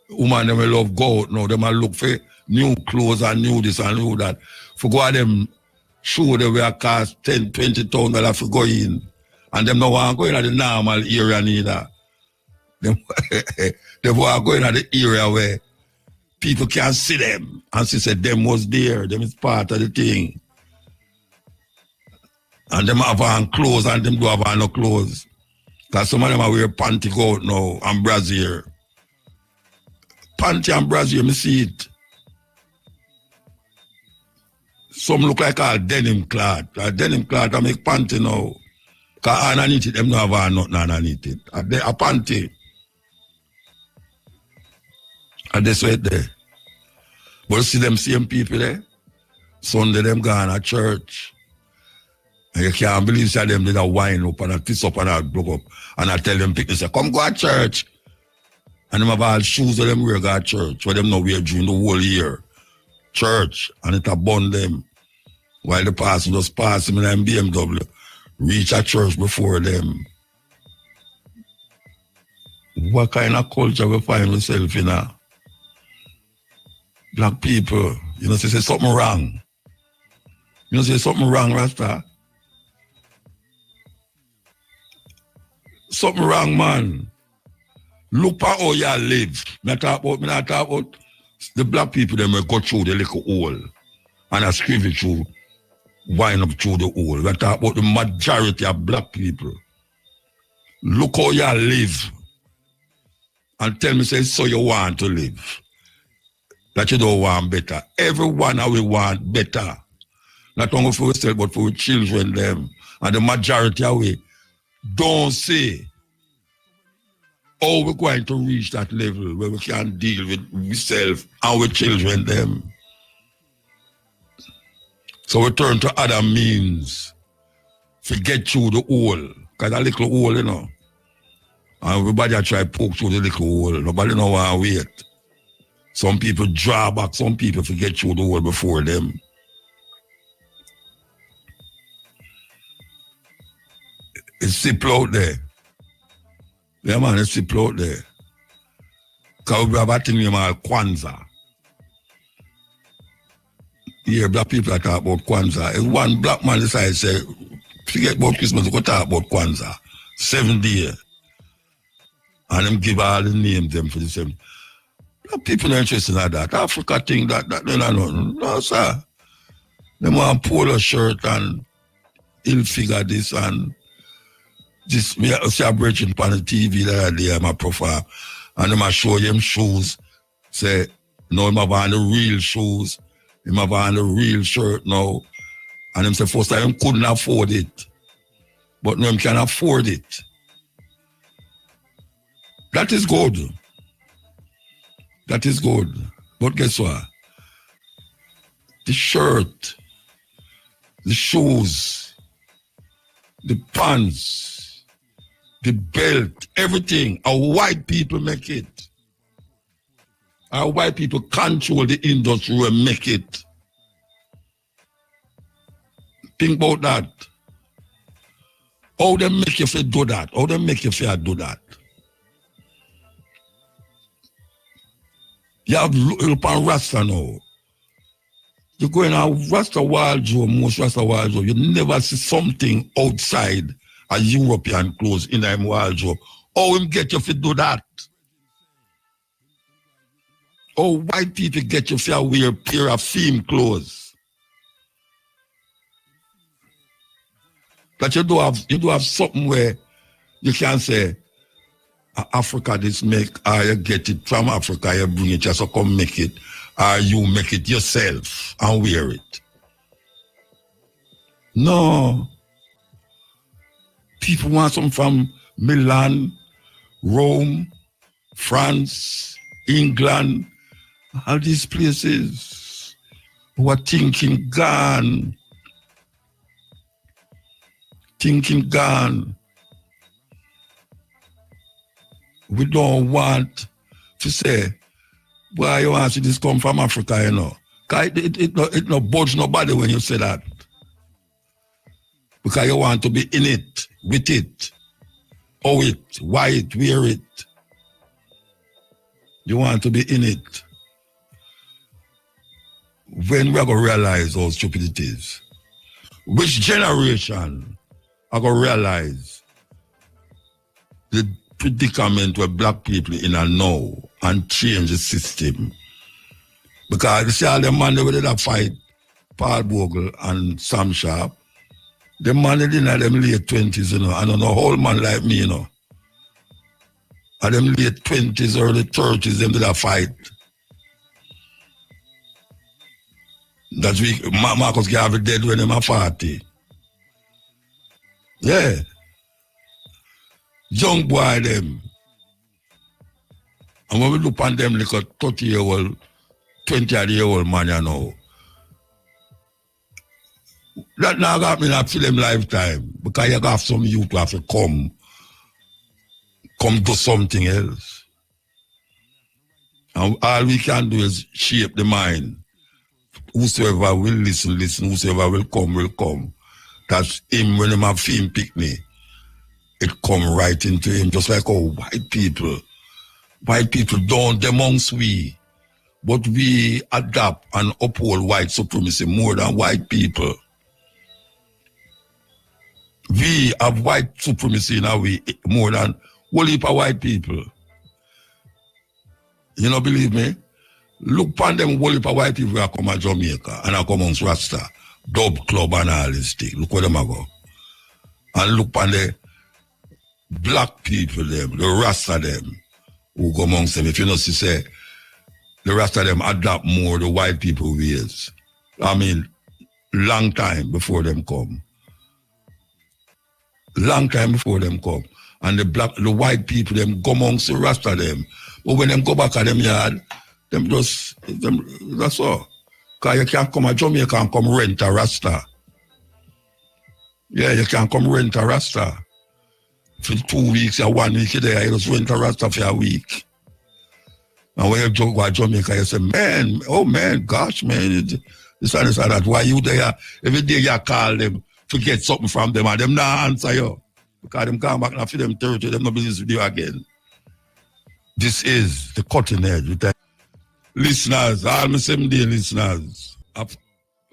woman them will love go out now. They will look for new clothes and new this and new that. For go at them show they will cost $10,000, $20,000 for go in. And them no want to go in the normal area neither. They want to go in the area where people can see them. And she said them was there. Them is part of the thing. And them have on clothes and them do have on no clothes. Because some of them are wear panty coat now and brassiere. Panty and brassiere, me see it. Some look like a denim cloth. A denim cloth I make panty now. Because underneath it, them don't have on nothing underneath it. A panty. And that's right there. But you see them same people there? Sunday them gone to church. And you can't believe that them did a wine up and a piss up and a blow up. And I tell them people, say, come go to church. And them have all shoes that them wear go to church. What them now wear during the whole year. Church. And it a bun them. While the pastor just pass him in a BMW. Reach a church before them. What kind of culture we find ourselves in now? Black people, you know, say something wrong. You know, say something wrong, Rasta. Something wrong, man. Look at how you live. Me not talk about the black people, them will go through the little hole and I scribble it through, wind up through the hole. We talk about the majority of black people. Look how you live and tell me, say, so you want to live. That you don't want better. Everyone will want better. Not only for yourself, but for your children, them. And the majority of we don't say how we're going to reach that level where we can deal with ourselves and with children, them. So we turn to other means to get through the hole. Because that little hole, you know. And everybody try to poke through the little hole. Nobody know want to wait. Some people draw back, some people forget through the hole before them. It's simple out there. Yeah, man, it's simple out there. Because we have a thing called Kwanzaa. Yeah, black people are talking about Kwanzaa. If one black man decides to say, forget about Christmas, we go talk about Kwanzaa. 7 days. And them give all the names them for the 7. People are interested in that. Africa think that they don't know. No, sir. They want polo shirt and ill figure this and this. Me see a bridging on the TV that day, my profile. And them show them shoes. Say, no, them have on the real shoes. Them have on the real shirt now. And them say, first time, them couldn't afford it. But now them can afford it. That is good. That is good. But guess what? The shirt, the shoes, the pants, the belt, everything, our white people make it. Our white people control the industry and make it. Think about that. How they make you feel do that? How they make you feel do that? You have look on Rasta now. You go in a Rasta wardrobe, most Rasta wardrobe, you never see something outside a European clothes in a wardrobe. How him get you to do that? How white people get you to wear a pair of theme clothes? But you do have something where you can say, Africa this make, or you get it from Africa, you bring it, just come make it, or you make it yourself and wear it. No. People want something from Milan, Rome, France, England, all these places who are thinking gone. Thinking gone. We don't want to say, why you want to see this come from Africa, you know? It no budge nobody when you say that. Because you want to be in it, with it, owe it, why it, wear it. You want to be in it. When we are going to realize how stupid it is? Which generation are going to realize the predicament where black people in a now and change the system? Because you see all the man that did fight, Paul Bogle and Sam Sharp, the man in them late 20s, you know, I don't know, whole man like me, you know. And them late 20s, early 30s, them did a fight. That's week, Marcus Garvey dead when them a 40. Yeah. Young boy them. And when we look on them like a 30-year-old, 20-year-old man, you know, that now got me in a film lifetime because you got some youth who have to come do something else. And all we can do is shape the mind. Whosoever will listen, whosoever will come. That's him when him have film picnic. It come right into him, just like white people don't amongst we, but we adapt and uphold white supremacy more than white people. We have white supremacy in our way more than whole heap of white people. You know, believe me? Look upon them whole heap of white people who come to Jamaica and I come amongst Rasta, Dub Club and all this thing. Look where them go. And look upon the black people them, the Rasta them, who go amongst them. If you know, say, the Rasta them adapt more the white people ways. I mean, long time before them come. Long time before them come. And the white people, them go amongst the Rasta them. But when them go back at them yard, that's all. Because you can't come to Jamaica and come rent a Rasta. Yeah, you can't come rent a Rasta. For 2 weeks or 1 week there, you just rent a Rasta for a week. And when you go to Jamaica, you say, man, gosh, man, this and that. Why you there? Every day you call them to get something from them and them not answer you. Because them come back and for them territory, them no business with you again. This is the cutting edge. Listeners, all my 7-day listeners, on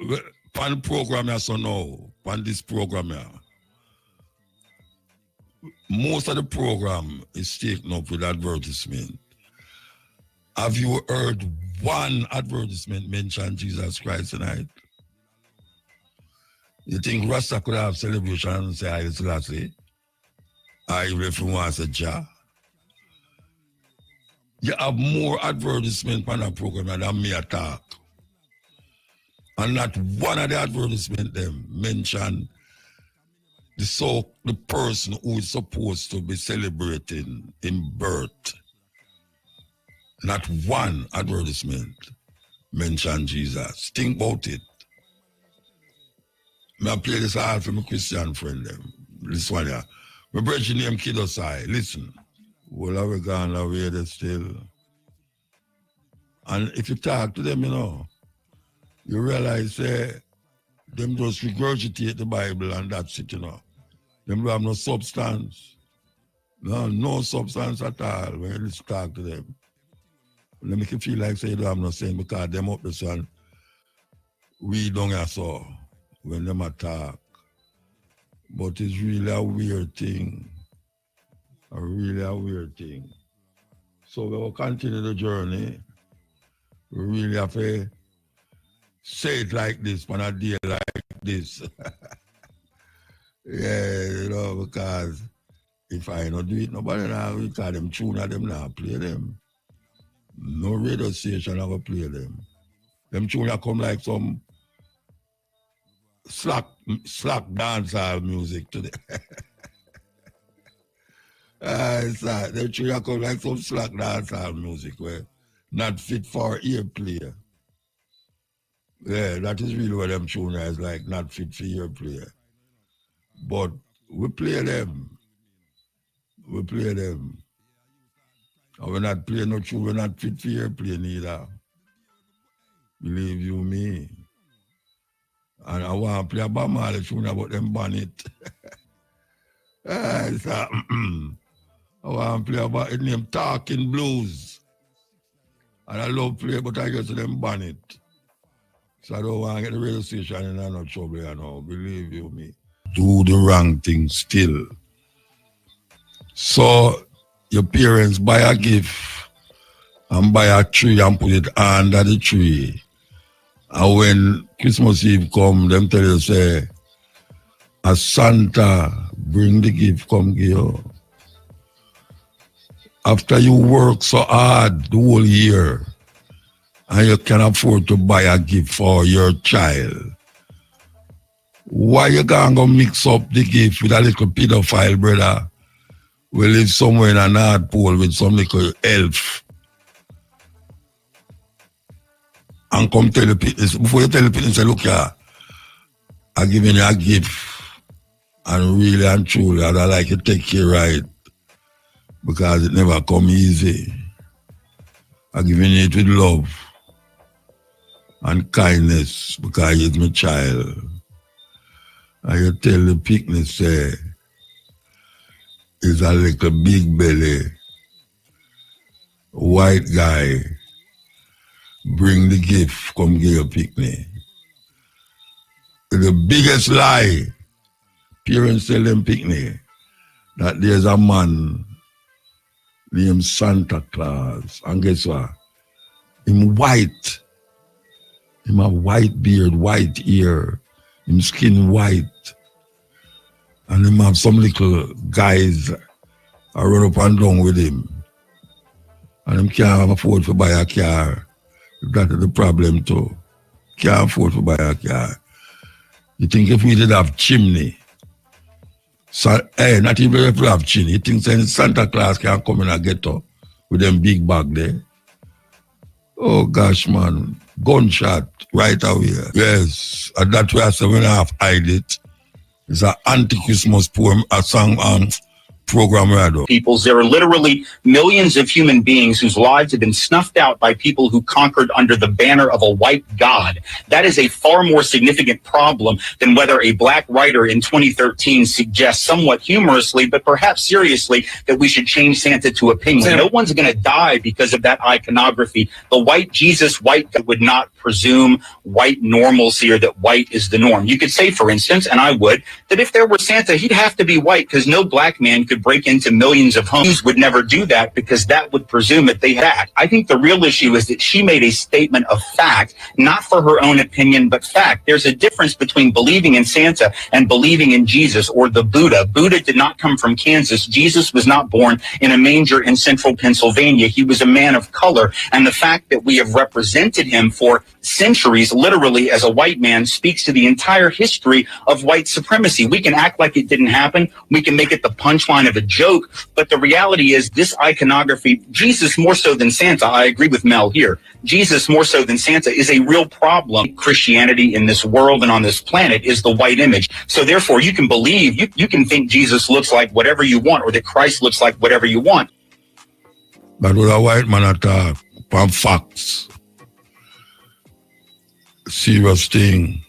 the program here, so now, on this program here, most of the program is taken up with advertisement. Have you heard one advertisement mention Jesus Christ tonight? You think Rasta could have celebration and say, Haile Selassie? Or even if you want to say, Jah? You have more advertisement on that program than me attack. And not one of the advertisement them mention the person who is supposed to be celebrating in birth. Not one advertisement mention Jesus. Think about it. I play this hard for my Christian friend them. This one here. My brother named Kidosai. Listen. Well, are we gone away there still? And if you talk to them, you know, you realize them just regurgitate the Bible and that's it, you know. Them don't have no substance. No substance at all when you talk to them. They make you feel like say you don't have no sense because them up the sun, we don't have so when them attack. But it's really a weird thing. Really a weird thing. So we will continue the journey. We really have to say it like this on a day like this. Yeah, because if I not do it, nobody now we call them tune at them now play them. No radio station ever play them. Them tune come like some slack dancehall music today. It's like them tune come like some slack dancehall music where not fit for ear play. Yeah, that is really what them tune is like, not fit for ear play. But we play them. We play them. And we not play no tune, we not fit for ear play neither. Believe you me. And I want to play a Bamale tune about them bonnet. I want to play about it named Talking Blues. And I love play, but I get to them bonnet. So I don't want to get the radio station in no trouble, you know. Believe you me. Do the wrong thing still. So your parents buy a gift and buy a tree and put it under the tree. And when Christmas Eve come, them tell you, say, a Santa bring the gift, come give you. After you work so hard the whole year, and you can afford to buy a gift for your child, why you gonna go mix up the gift with a little pedophile brother who live somewhere in a North Pole with some little elf? And come tell the people, before you tell the people, say, look here, I'm giving you a gift, and really and truly, I'd like you to take care right, because it never come easy. I'm giving you it with love and kindness, because it's my child. And you tell the picnic, say, it's a little big belly, white guy, bring the gift, come give your picnic. The biggest lie, parents tell them picnic, that there's a man named Santa Claus. And guess what? Him white. Him a white beard, white ear. Him skin white. And him have some little guys I run up and down with him. And him can't afford to buy a car. That is the problem too. Can't afford to buy a car. You think if we did have chimney, so, not even if we have chimney, you think Santa Claus can come in a ghetto with them big bag there? Oh gosh, man. Gunshot right away. Yes, and that's why I said when I have hide it. It's an anti-Christmas poem, a song program rather. Peoples, there are literally millions of human beings whose lives have been snuffed out by people who conquered under the banner of a white god. That is a far more significant problem than whether a black writer in 2013 suggests somewhat humorously, but perhaps seriously, that we should change Santa to a penguin. No one's going to die because of that iconography. The white Jesus, white God would not presume white normalcy or that white is the norm. You could say, for instance, and I would, that if there were Santa, he'd have to be white because no black man could break into millions of homes. Would never do that because that would presume that they had. I think the real issue is that she made a statement of fact, not for her own opinion, but fact. There's a difference between believing in Santa and believing in Jesus or the Buddha. Buddha did not come from Kansas. Jesus was not born in a manger in central Pennsylvania. He was a man of color. And the fact that we have represented him for centuries, literally as a white man, speaks to the entire history of white supremacy. We can act like it didn't happen. We can make it the punchline of a joke. But the reality is this iconography, Jesus more so than Santa, I agree with Mel here, Jesus more so than Santa is a real problem. Christianity in this world and on this planet is the white image. So therefore you can believe, you can think Jesus looks like whatever you want or that Christ looks like whatever you want. But with a white man attack on facts, serious thing,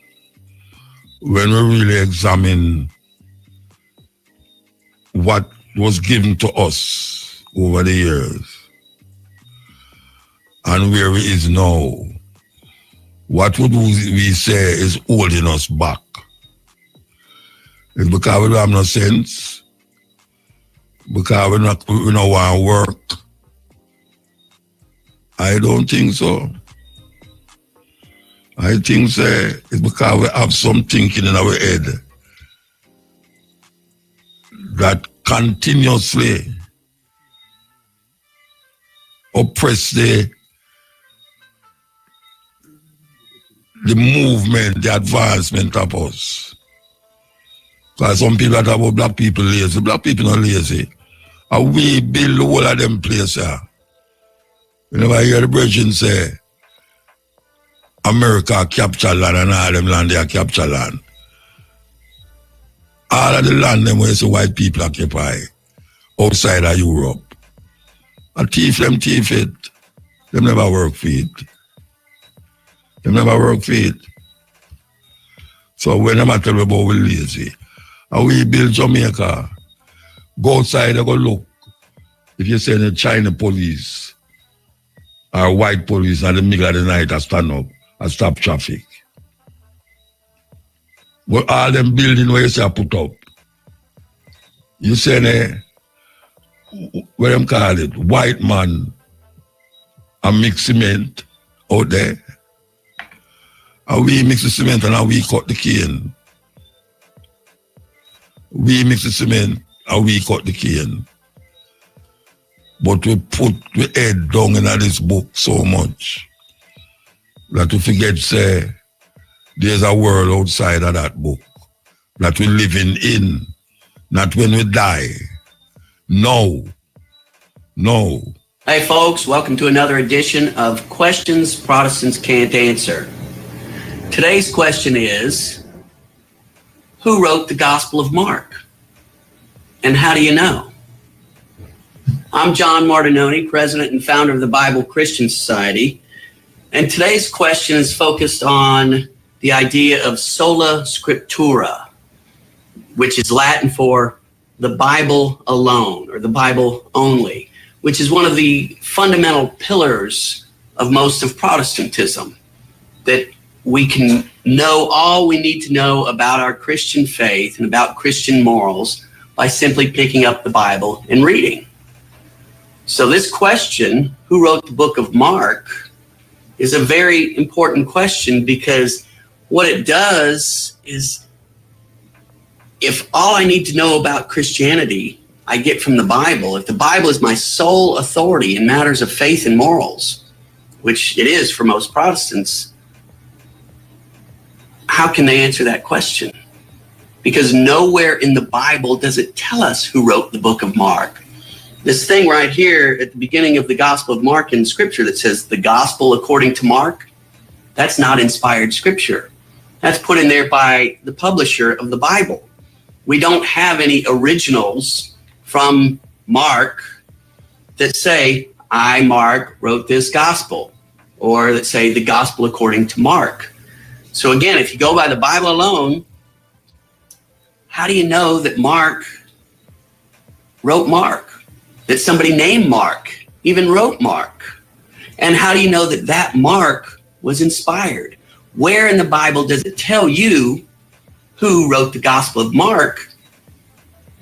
when we really examine what was given to us over the years and where it is now, what would we say is holding us back? It's because we don't have no sense. Because we don't want to work. I don't think so. I think it's because we have some thinking in our head that continuously oppress the movement, the advancement of us. Because some people that about black people lazy. Black people not lazy. And we build the whole of them places. You never hear the brethren say, America capture land and all them land they capture land. All of the land them where the white people occupy outside of Europe. And thief it. Them never work for it. Them never work for it. So when I'm tell about we lazy, and we build Jamaica, go outside and go look. If you send the China police or white police in the middle of the night to stand up and stop traffic. But all them buildings where you say put up, you say, what them call it, white man and mix cement out there. And we mix the cement and we cut the cane. We mix the cement and we cut the cane. But we put the head down in this book so much that we forget say there's a world outside of that book that we're living in, not when we die. No. Hey folks, welcome to another edition of Questions Protestants Can't Answer. Today's question is, who wrote the Gospel of Mark? And how do you know? I'm John Martinoni, president and founder of the Bible Christian Society. And today's question is focused on the idea of sola scriptura, which is Latin for the Bible alone or the Bible only, which is one of the fundamental pillars of most of Protestantism, that we can know all we need to know about our Christian faith and about Christian morals by simply picking up the Bible and reading. So this question, who wrote the book of Mark, is a very important question, because what it does is, if all I need to know about Christianity I get from the Bible, if the Bible is my sole authority in matters of faith and morals, which it is for most Protestants, how can they answer that question? Because nowhere in the Bible does it tell us who wrote the book of Mark. This thing right here at the beginning of the Gospel of Mark in Scripture that says the Gospel according to Mark, that's not inspired Scripture. That's put in there by the publisher of the Bible. We don't have any originals from Mark that say, I, Mark, wrote this Gospel, or that say the Gospel according to Mark. So again, if you go by the Bible alone, how do you know that Mark wrote Mark? That somebody named Mark even wrote Mark? And how do you know that that Mark was inspired? Where in the Bible does it tell you who wrote the Gospel of Mark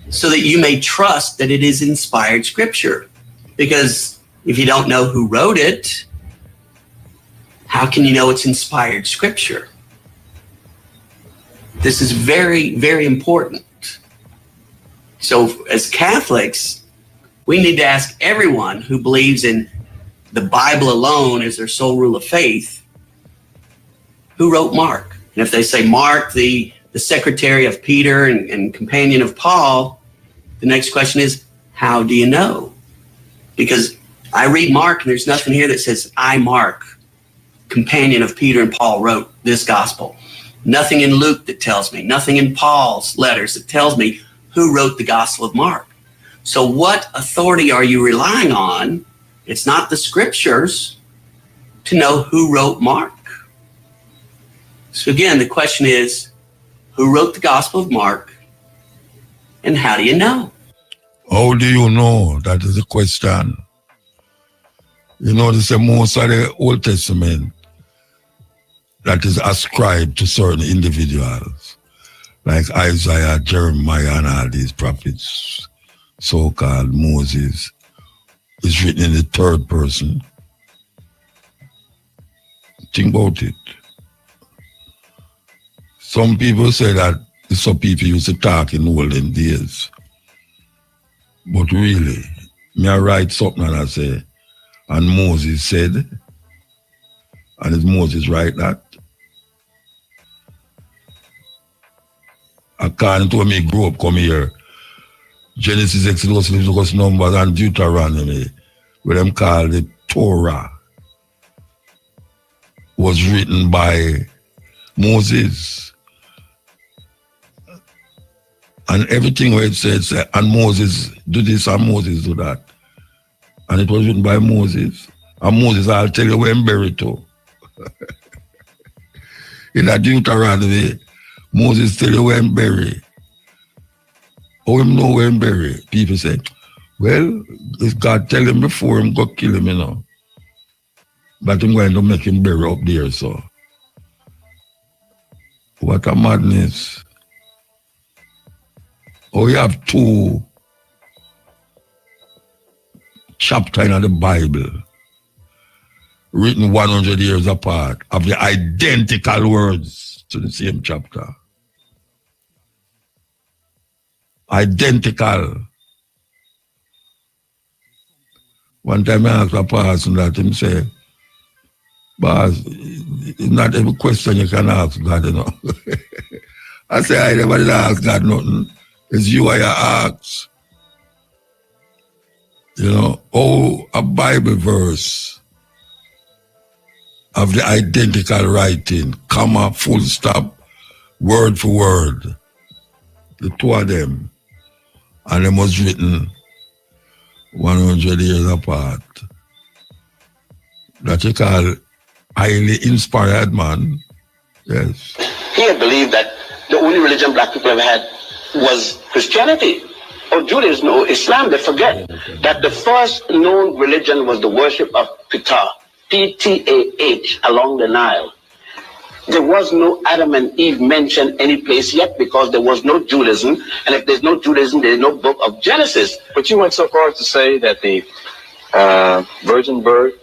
so that you may trust that it is inspired Scripture? Because if you don't know who wrote it, how can you know it's inspired Scripture? This is very, very important. So as Catholics, we need to ask everyone who believes in the Bible alone as their sole rule of faith, who wrote Mark? And if they say Mark, the secretary of Peter and companion of Paul, the next question is, how do you know? Because I read Mark and there's nothing here that says, I, Mark, companion of Peter and Paul, wrote this gospel. Nothing in Luke that tells me, nothing in Paul's letters that tells me who wrote the Gospel of Mark. So what authority are you relying on? It's not the Scriptures to know who wrote Mark. So again, the question is, who wrote the Gospel of Mark, and how do you know? How do you know? That is the question. You know, this is most of the Old Testament that is ascribed to certain individuals. like Isaiah, Jeremiah, and all these prophets, so-called Moses, is written in the third person. Think about it. Some people say that it's how people used to talk in olden days. But really, me I write something and I say, and Moses said, and is Moses write that? According to when me grew up, come here, Genesis, Exodus, Leviticus, Numbers, and Deuteronomy, where them call the Torah, was written by Moses. And everything where it says, and Moses do this and Moses do that. And it was written by Moses. And Moses, I'll tell you where I'm buried to. In that Deuteronomy, Moses tell you where I'm buried. How him know where I'm buried? People say, well, if God tell him before him go kill him, you know. But I'm going to make him bury up there, so. What a madness. Oh, you have 2 chapters in the Bible written 100 years apart of the identical words to the same chapter. Identical. One time I asked a person that him say, "Boss, it's not every question you can ask God, you know." I say, I never did ask God nothing. It's you I ask. You know, oh, a Bible verse of the identical writing, comma, full stop, word for word. The 2 of them. And them was written 100 years apart. That you call highly inspired man. Yes. He had believed that the only religion black people ever had was Christianity or Judaism or Islam. They forget that the first known religion was the worship of Ptah, P-T-A-H, along the Nile. There was no Adam and Eve mentioned any place yet because there was no Judaism. And if there's no Judaism, there's no book of Genesis. But you went so far as to say that the virgin birth,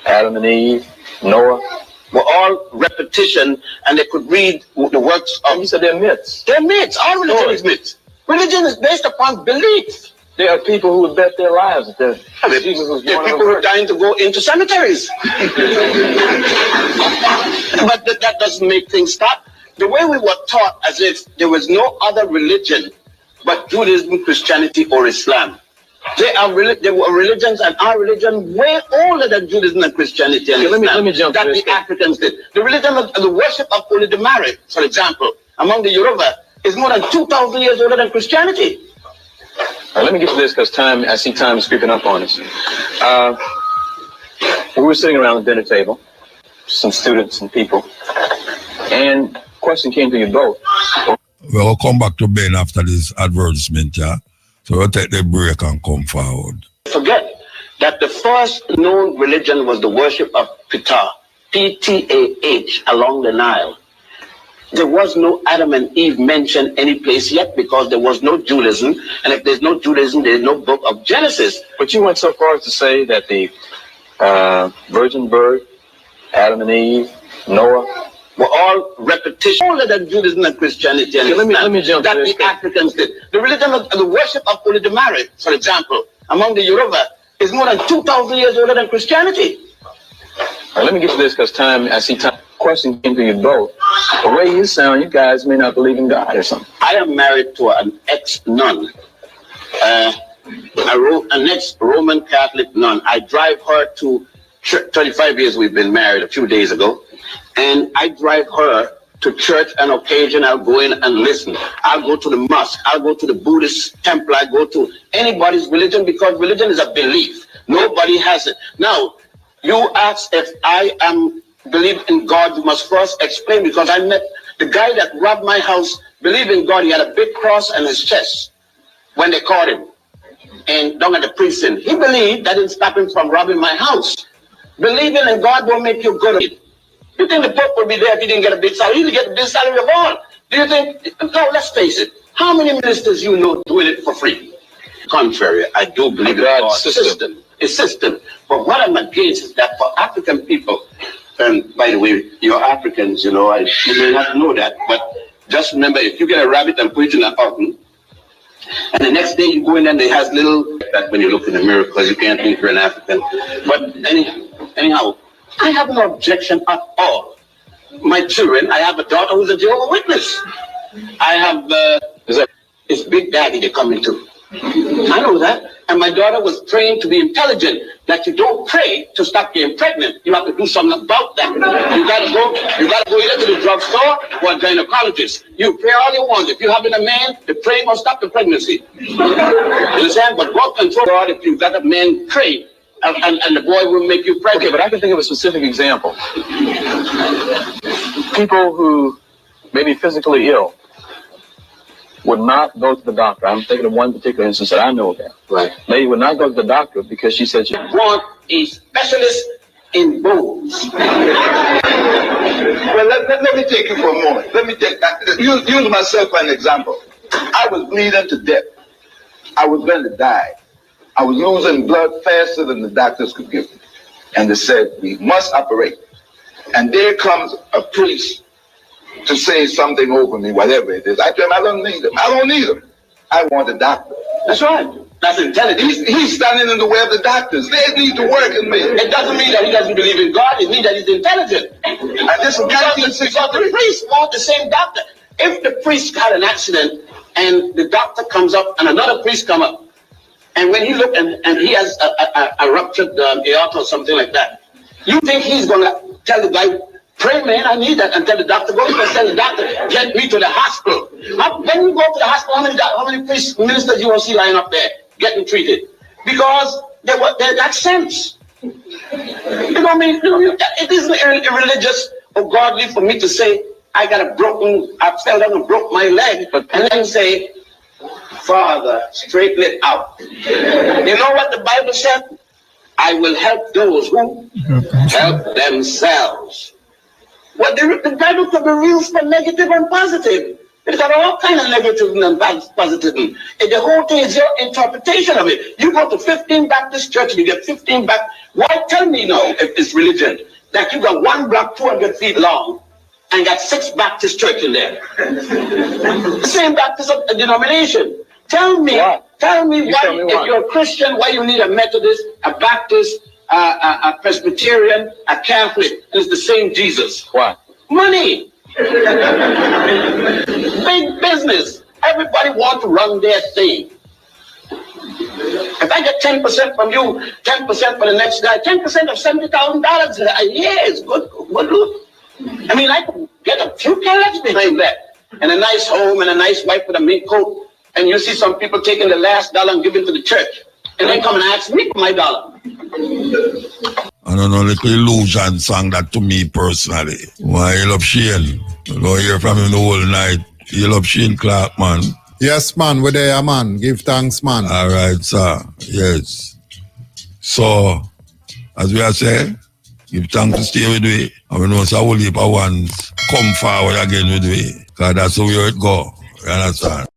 Adam and Eve, Noah, were all repetition, and they could read the works of... you said they're myths. They're myths. All religion is myths. Religion is based upon belief. There are people who would bet their lives that Jesus was there are born people who are dying to go into cemeteries. But that doesn't make things stop. The way we were taught as if there was no other religion but Judaism, Christianity, or Islam. There were religions, and our religion way older than Judaism and Christianity and Islam. Let me jump that to the Africans did. The religion of the worship of Holy Mary, for example, among the Yoruba, is more than 2,000 years older than Christianity. Let me get to this because I see time is creeping up on us. We were sitting around the dinner table, some students and people, and a question came to you both. We'll come back to Ben after this advertisement, yeah? So we'll take the break and come forward. Forget that the first known religion was the worship of Ptah, P-T-A-H, along the Nile. There was no Adam and Eve mentioned any place yet because there was no Judaism. And if there's no Judaism, there's no book of Genesis. But you went so far as to say that the virgin birth, Adam and Eve, Noah, were all repetition, older than Judaism and Christianity and Islam. Let me jump that to this. The Africans did. The religion of the worship of Holy Mary, for example, among the Yoruba, is more than 2,000 years older than Christianity. Let me get to this because I see time. Question came to you both. The way you sound, you guys may not believe in God or something. I am married to an ex-nun, an ex-Roman Catholic nun. I drive her to 25 years we've been married a few days ago, and I drive her to church on occasion. I'll go in and listen. I'll go to the mosque. I'll go to the Buddhist temple. I go to anybody's religion because religion is a belief. Nobody has it. Now, you ask if I believe in God, you must first explain, because I met the guy that robbed my house, believed in God. He had a big cross on his chest when they caught him and down at the precinct. He believed that didn't stop him from robbing my house. Believing in God won't make you good. You think the Pope would be there if he didn't get a big salary? He didn't get the big salary of all. Do you think, no, let's face it, how many ministers you know doing it for free? Contrary, I do believe in God's system. It's system. But what I'm against is that for African people, and by the way, you're Africans, you know, you may not know that, but just remember, if you get a rabbit and put it in an oven, and the next day you go in and it has little, that when you look in the mirror, because you can't think you're an African. But anyhow, I have no objection at all. My children, I have a daughter who's a Jehovah's Witness. I have, it's Big Daddy they're coming to. I know that. And my daughter was trained to be intelligent, that you don't pray to stop getting pregnant. You have to do something about that. You gotta go either to the drugstore or a gynecologist. You pray all you want. If you're having a man, the praying will stop the pregnancy. You understand? But God control God if you got a man pray. And the boy will make you pregnant. Okay, but I can think of a specific example. People who may be physically ill would not go to the doctor. I'm thinking of one particular instance that I know about. Right. Lady would not go to the doctor because she said she want a specialist in bones. Well, let me take you for a moment. Let me use myself as an example. I was bleeding to death. I was going to die. I was losing blood faster than the doctors could give me. And they said, we must operate. And there comes a priest to say something over me, whatever it is. I tell him, I don't need him. I don't need him. I want a doctor. That's right. That's intelligence. He's standing in the way of the doctors. They need to work in me. It doesn't mean that he doesn't believe in God. It means that he's intelligent. And this is Because the priest wants the same doctor. If the priest had an accident and the doctor comes up and another priest come up, and when he look and he has a ruptured aorta or something like that, you think he's going to tell the guy, pray, man, I need that, and tell the doctor, go and tell the doctor, get me to the hospital. When you go to the hospital, how many priests, ministers you will see lying up there getting treated? Because they got sense. You know what I mean? It isn't irreligious or godly for me to say, I fell down and broke my leg, and then say, Father, straighten it out. You know what the Bible said? I will help those who help themselves. Well, the Bible could be used for negative and positive. It's got all kinds of negative and positive. And the whole thing is your interpretation of it. You go to 15 Baptist church and you get 15 back. Why tell me now, if it's religion, that you got one block 200 feet long and got 6 Baptist church in there? The same Baptist denomination. Tell me why, if you're a Christian, why you need a Methodist, a Baptist, a Presbyterian, a Catholic. It's the same Jesus. Why? Money. Big business. Everybody wants to run their thing. If I get 10% from you, 10% for the next guy, 10% of $70,000 a year is good loot. I mean, I can get a few carrots behind that, and a nice home and a nice wife with a mink coat. And you see some people taking the last dollar and giving to the church. And they come and ask me for my dollar. I don't know, little illusion sang that to me personally. Why you love Shane? You don't hear from him the whole night. You love Shane Clark, man. Yes, man, we're there, man. Give thanks, man. All right, sir. Yes. So, as we are saying, give thanks to stay with me. And we know so whole heap of ones come forward again with me. Because that's how we it go. You understand?